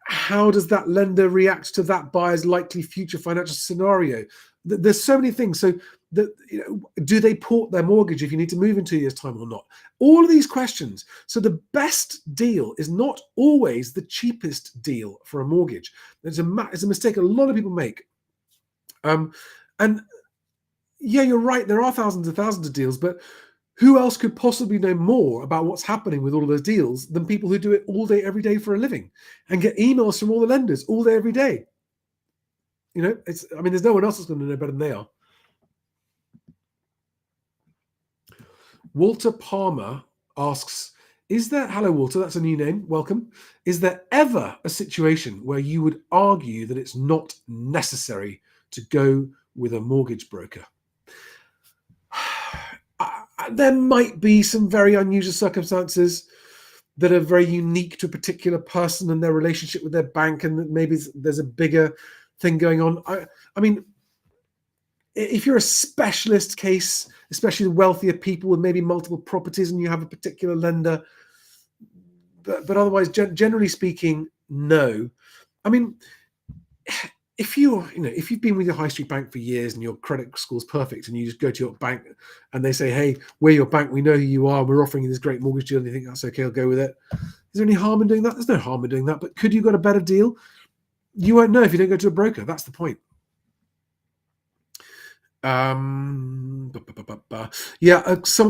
How does that lender react to that buyer's likely future financial scenario? There's so many things. So do they port their mortgage if you need to move in 2 years' time or not? All of these questions. So the best deal is not always the cheapest deal for a mortgage. It's a mistake a lot of people make. And yeah, you're right. There are thousands of deals, but who else could possibly know more about what's happening with all of those deals than people who do it all day, every day for a living and get emails from all the lenders all day, every day? There's no one else that's going to know better than they are. Walter Palmer asks, hello Walter, that's a new name, welcome. Is there ever a situation where you would argue that it's not necessary to go with a mortgage broker? There might be some very unusual circumstances that are very unique to a particular person and their relationship with their bank, and maybe there's a bigger thing going on. I mean, if you're a specialist case, especially wealthier people with maybe multiple properties and you have a particular lender, but otherwise, generally speaking, no. I mean, if you've been with your high street bank for years and your credit score's perfect and you just go to your bank and they say, hey, we're your bank, we know who you are, we're offering you this great mortgage deal, and you think that's okay, I'll go with it. Is there any harm in doing that? There's no harm in doing that, but could you got a better deal? You won't know if you don't go to a broker. That's the point. Some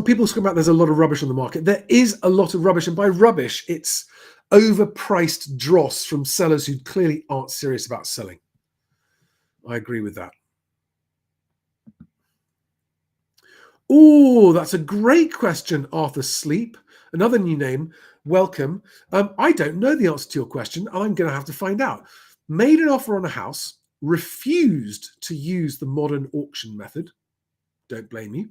people talk about there's a lot of rubbish on the market. There is a lot of rubbish, and by rubbish, it's overpriced dross from sellers who clearly aren't serious about selling. I agree with that. Oh, that's a great question, Arthur Sleep. Another new name. Welcome. I don't know the answer to your question, and I'm going to have to find out. Made an offer on a house, refused to use the modern auction method. Don't blame you.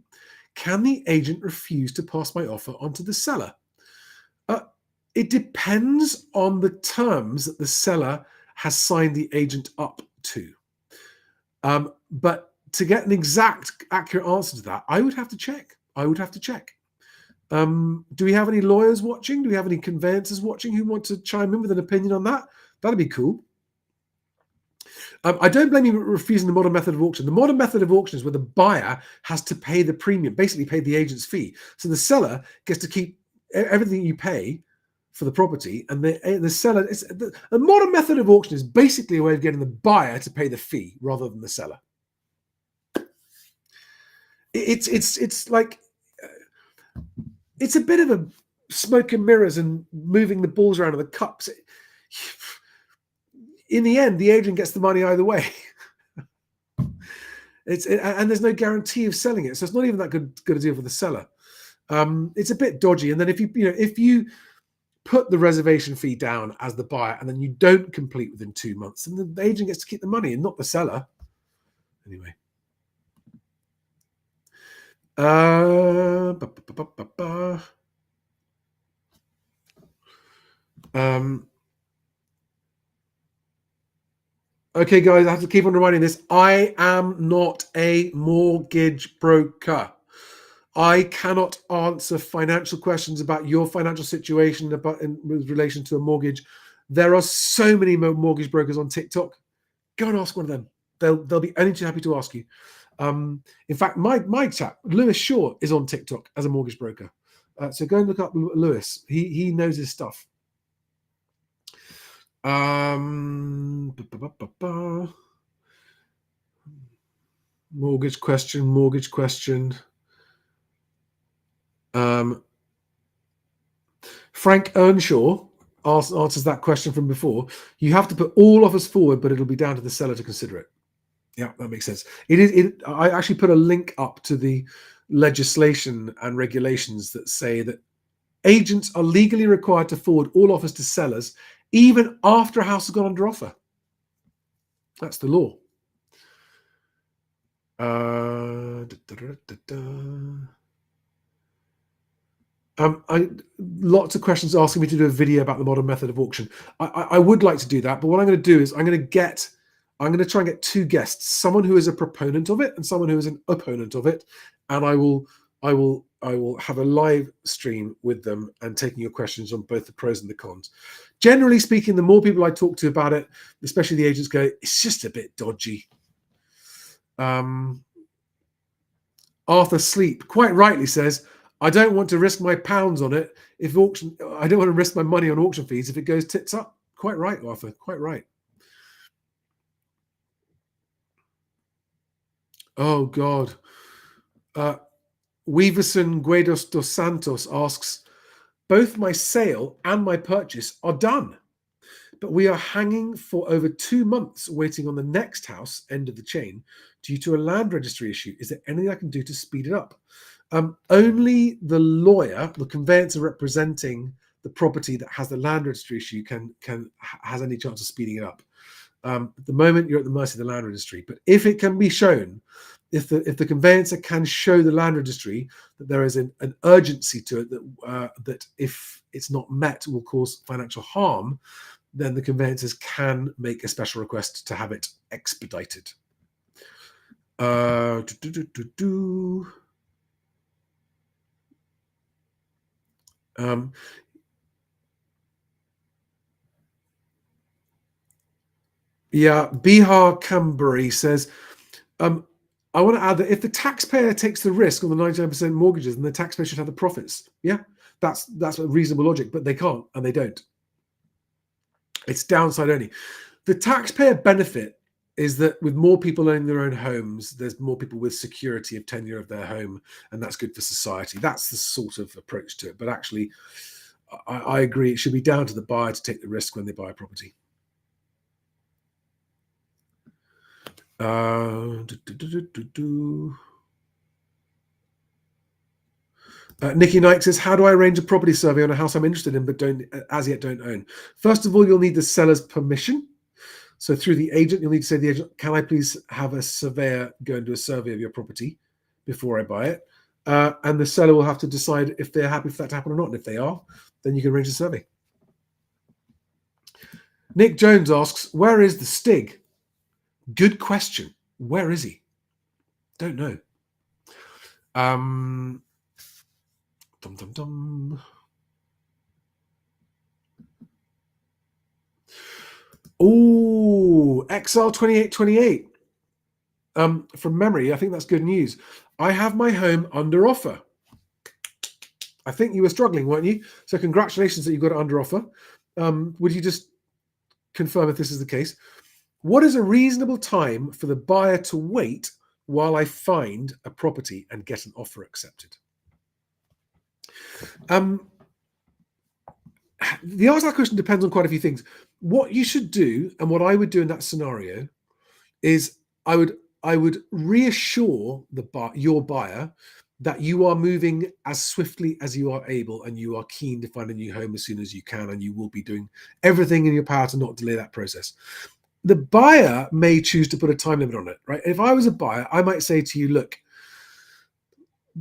Can the agent refuse to pass my offer on to the seller? It depends on the terms that the seller has signed the agent up to. But to get an exact, accurate answer to that, I would have to check. Do we have any lawyers watching? Do we have any conveyancers watching who want to chime in with an opinion on that? That'd be cool. I don't blame you for refusing the modern method of auction. The modern method of auction is where the buyer has to pay the premium, basically pay the agent's fee. So the seller gets to keep everything you pay for the property, and the seller. The modern method of auction is basically a way of getting the buyer to pay the fee rather than the seller. It's like it's a bit of a smoke and mirrors and moving the balls around in the cups. In the end, the agent gets the money either way. And there's no guarantee of selling it, so it's not even that good a deal for the seller. It's a bit dodgy. And then if you put the reservation fee down as the buyer, and then you don't complete within 2 months, and the agent gets to keep the money and not the seller. Anyway. Okay, guys, I have to keep on reminding this. I am not a mortgage broker. I cannot answer financial questions about your financial situation with relation to a mortgage. There are so many mortgage brokers on TikTok. Go and ask one of them. They'll be only too happy to ask you. In fact, my chap, Lewis Shaw, is on TikTok as a mortgage broker. So go and look up Lewis. He knows his stuff. Mortgage question. Frank Earnshaw answers that question from before. You have to put all offers forward, but it'll be down to the seller to consider it. Yeah, that makes sense. I actually put a link up to the legislation and regulations that say that agents are legally required to forward all offers to sellers, even after a house has gone under offer. That's the law. Lots of questions asking me to do a video about the modern method of auction. I would like to do that, but what I'm going to do is I'm going to try and get two guests, someone who is a proponent of it and someone who is an opponent of it, and I will have a live stream with them and taking your questions on both the pros and the cons. Generally speaking, the more people I talk to about it, especially the agents, go, it's just a bit dodgy. Arthur Sleep quite rightly says, I don't want to risk my pounds on it I don't want to risk my money on auction fees if it goes tits up. Quite right, Arthur, quite right. Oh God. Weaverson Guedos dos Santos asks, both my sale and my purchase are done, but we are hanging for over 2 months waiting on the next house, end of the chain, due to a land registry issue. Is there anything I can do to speed it up? Only the lawyer, the conveyancer representing the property that has the land registry issue has any chance of speeding it up. At the moment, you're at the mercy of the land registry. But if it can be shown, if the conveyancer can show the land registry that there is an urgency to it that if it's not met will cause financial harm, then the conveyancers can make a special request to have it expedited. Yeah, Bihar Cambury says, I want to add that if the taxpayer takes the risk on the 99% mortgages, then the taxpayer should have the profits. Yeah, that's a reasonable logic, but they can't and they don't. It's downside only. The taxpayer benefit is that with more people owning their own homes, there's more people with security of tenure of their home, and that's good for society. That's the sort of approach to it. But actually, I agree, it should be down to the buyer to take the risk when they buy a property. Nikki Knight says, how do I arrange a property survey on a house I'm interested in but as yet don't own? First of all, you'll need the seller's permission. So through the agent, you'll need to say to the agent, can I please have a surveyor go and do a survey of your property before I buy it? And the seller will have to decide if they're happy for that to happen or not. And if they are, then you can arrange a survey. Nick Jones asks, where is the Stig? Good question. Where is he? Don't know. Oh, XL2828. From memory, I think that's good news. I have my home under offer. I think you were struggling, weren't you? So congratulations that you got it under offer. Would you just confirm if this is the case? What is a reasonable time for the buyer to wait while I find a property and get an offer accepted? The answer to that question depends on quite a few things. What you should do, and what I would do in that scenario, is I would reassure your buyer that you are moving as swiftly as you are able, and you are keen to find a new home as soon as you can, and you will be doing everything in your power to not delay that process. The buyer may choose to put a time limit on it, right? If I was a buyer, I might say to you, look,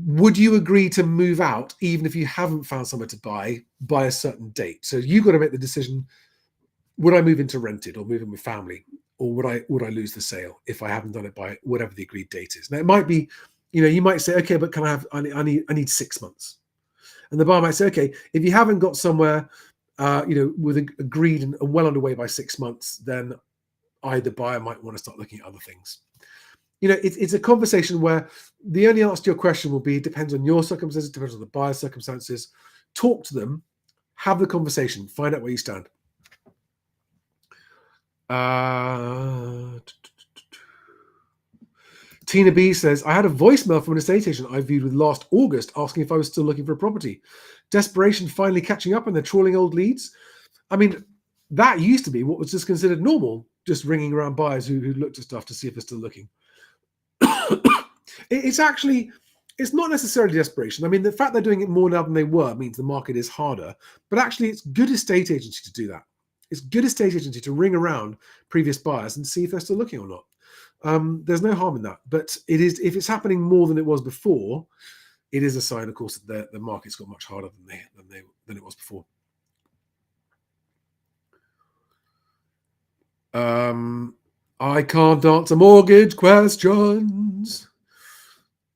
would you agree to move out even if you haven't found somewhere to buy by a certain date? So you've got to make the decision, would I move into rented or move in with family? Or would I lose the sale if I haven't done it by whatever the agreed date is? Now it might be, you might say, okay, but I need 6 months. And the buyer might say, okay, if you haven't got somewhere, with agreed and well underway by 6 months, then the buyer might want to start looking at other things. It's a conversation where the only answer to your question will be, depends on your circumstances, depends on the buyer's circumstances. Talk to them, have the conversation, find out where you stand. Tina B says, I had a voicemail from an estate agent I viewed with last August asking if I was still looking for a property. Desperation finally catching up and they're trawling old leads. I mean, that used to be what was just considered normal, just ringing around buyers who looked at stuff to see if they're still looking. It's not necessarily desperation. I mean, the fact they're doing it more now than they were means the market is harder, but actually it's good estate agency to do that. It's good estate agency to ring around previous buyers and see if they're still looking or not. There's no harm in that, but it is, if it's happening more than it was before, it is a sign, of course, that the market's got much harder than it was before. I can't answer mortgage questions.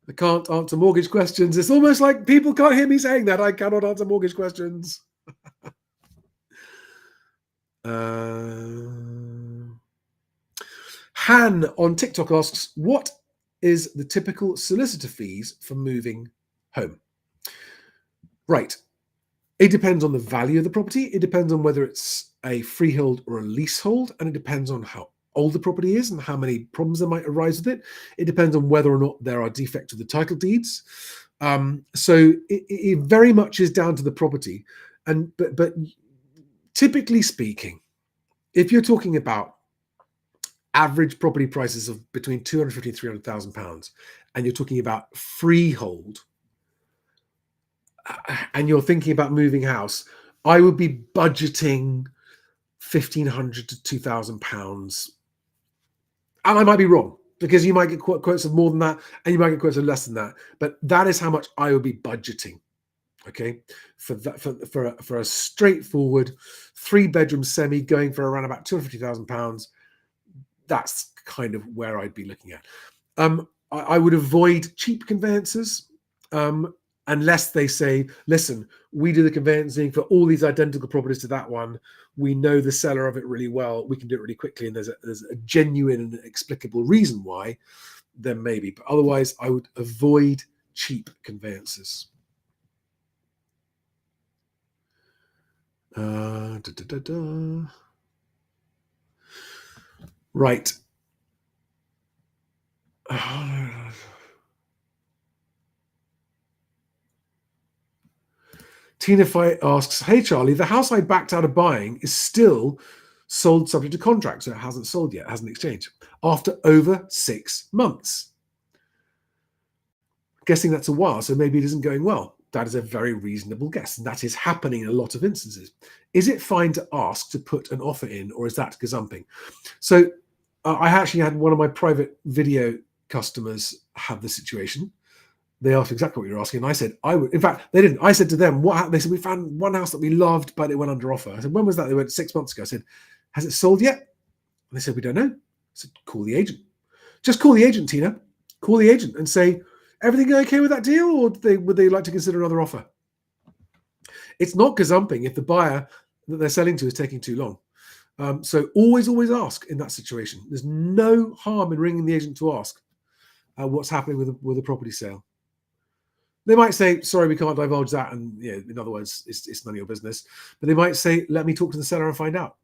I can't answer mortgage questions. It's almost like people can't hear me saying that. I cannot answer mortgage questions. Han on TikTok asks, what is the typical solicitor fees for moving home? Right. It depends on the value of the property. It depends on whether it's a freehold or a leasehold, and it depends on how old the property is and how many problems there might arise with it. It depends on whether or not there are defects with the title deeds. So it very much is down to the property. But typically speaking, if you're talking about average property prices of between £250,000 and £300,000, and you're talking about freehold, and you're thinking about moving house, I would be budgeting £1,500 to £2,000. And I might be wrong, because you might get quotes of more than that, and you might get quotes of less than that. But that is how much I would be budgeting. Okay, for a straightforward 3-bedroom semi going for around about £250,000. That's kind of where I'd be looking at. I would avoid cheap conveyancers. Unless they say, listen, we do the conveyancing for all these identical properties to that one. We know the seller of it really well. We can do it really quickly. And there's a genuine and explicable reason why, then maybe. But otherwise, I would avoid cheap conveyancers. Right. Tina Fight asks, hey, Charlie, the house I backed out of buying is still sold subject to contract, so it hasn't sold yet, hasn't exchanged, after over 6 months. Guessing that's a while, so maybe it isn't going well. that is a very reasonable guess. And that is happening in a lot of instances. Is it fine to ask to put an offer in, or is that gazumping? So I actually had one of my private video customers have the situation. They asked exactly what you're asking. And I said, I would. In fact, they didn't. I said to them, what happened? They said, we found one house that we loved, but it went under offer. I said, when was that? They went 6 months ago. I said, has it sold yet? And they said, we don't know. I said, call the agent. Just call the agent, Tina. Call the agent and say, everything okay with that deal, or would they like to consider another offer? It's not gazumping if the buyer that they're selling to is taking too long. So always ask in that situation. There's no harm in ringing the agent to ask what's happening with a property sale. They might say, sorry, we can't divulge that. And in other words, it's none of your business. But they might say, let me talk to the seller and find out.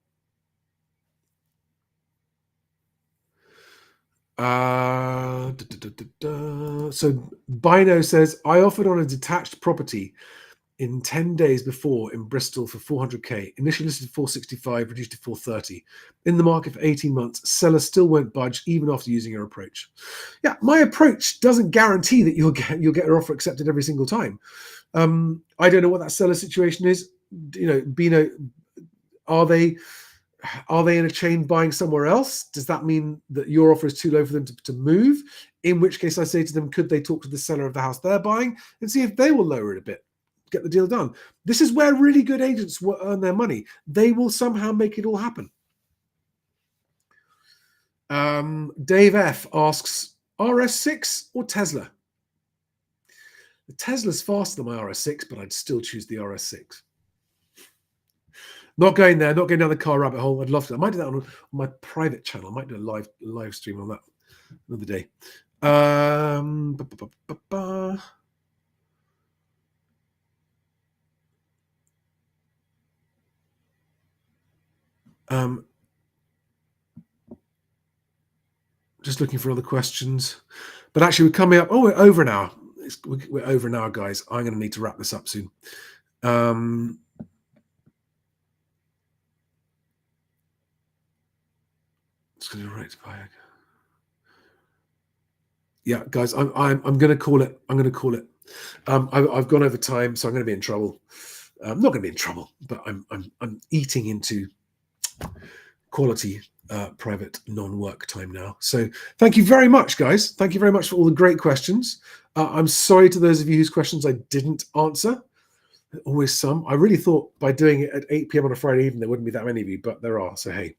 So Bino says, I offered on a detached property in 10 days before in Bristol for 400k. Initially listed 465, reduced to 430. In the market for 18 months, seller still won't budge even after using your approach. Yeah, my approach doesn't guarantee that you'll get your offer accepted every single time. I don't know what that seller situation is. Bino, are they in a chain buying somewhere else? Does that mean that your offer is too low for them to move? In which case I say to them, could they talk to the seller of the house they're buying and see if they will lower it a bit, get the deal done? This is where really good agents will earn their money. They will somehow make it all happen. Dave F asks, RS6 or Tesla? The Tesla's faster than my RS6, but I'd still choose the RS6. Not going there, not going down the car rabbit hole. I'd love to. I might do that on my private channel. I might do a live stream on that another day. Just looking for other questions. But actually, we're coming up. Oh, we're over an hour. We're over an hour, guys. I'm going to need to wrap this up soon. It's going to be right to buy. Yeah, guys, I'm going to call it. I'm going to call it. I've gone over time, so I'm going to be in trouble. I'm not going to be in trouble, but I'm eating into quality private non-work time now. So thank you very much, guys. Thank you very much for all the great questions. I'm sorry to those of you whose questions I didn't answer. Always some. I really thought by doing it at 8 p.m. on a Friday evening there wouldn't be that many of you, but there are. So hey.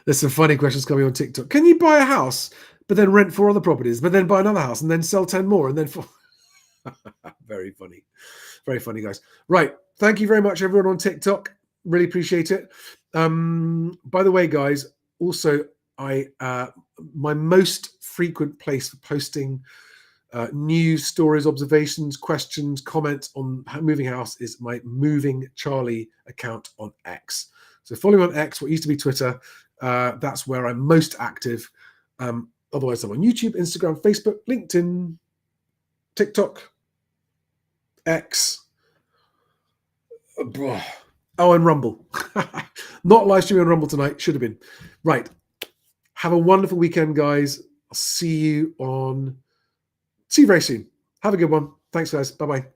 There's some funny questions coming on TikTok. Can you buy a house, but then rent 4 other properties, but then buy another house and then sell 10 more and then Very funny. Very funny, guys. Right. Thank you very much, everyone on TikTok. Really appreciate it. By the way, guys, also, my most frequent place for posting news, stories, observations, questions, comments on moving house is my Moving Charlie account on X. So follow me on X, what used to be Twitter. That's where I'm most active. Otherwise, I'm on YouTube, Instagram, Facebook, LinkedIn, TikTok, X. Oh, and Rumble. Not live streaming on Rumble tonight. Should have been. Right. Have a wonderful weekend, guys. I'll see you very soon. Have a good one. Thanks, guys. Bye-bye.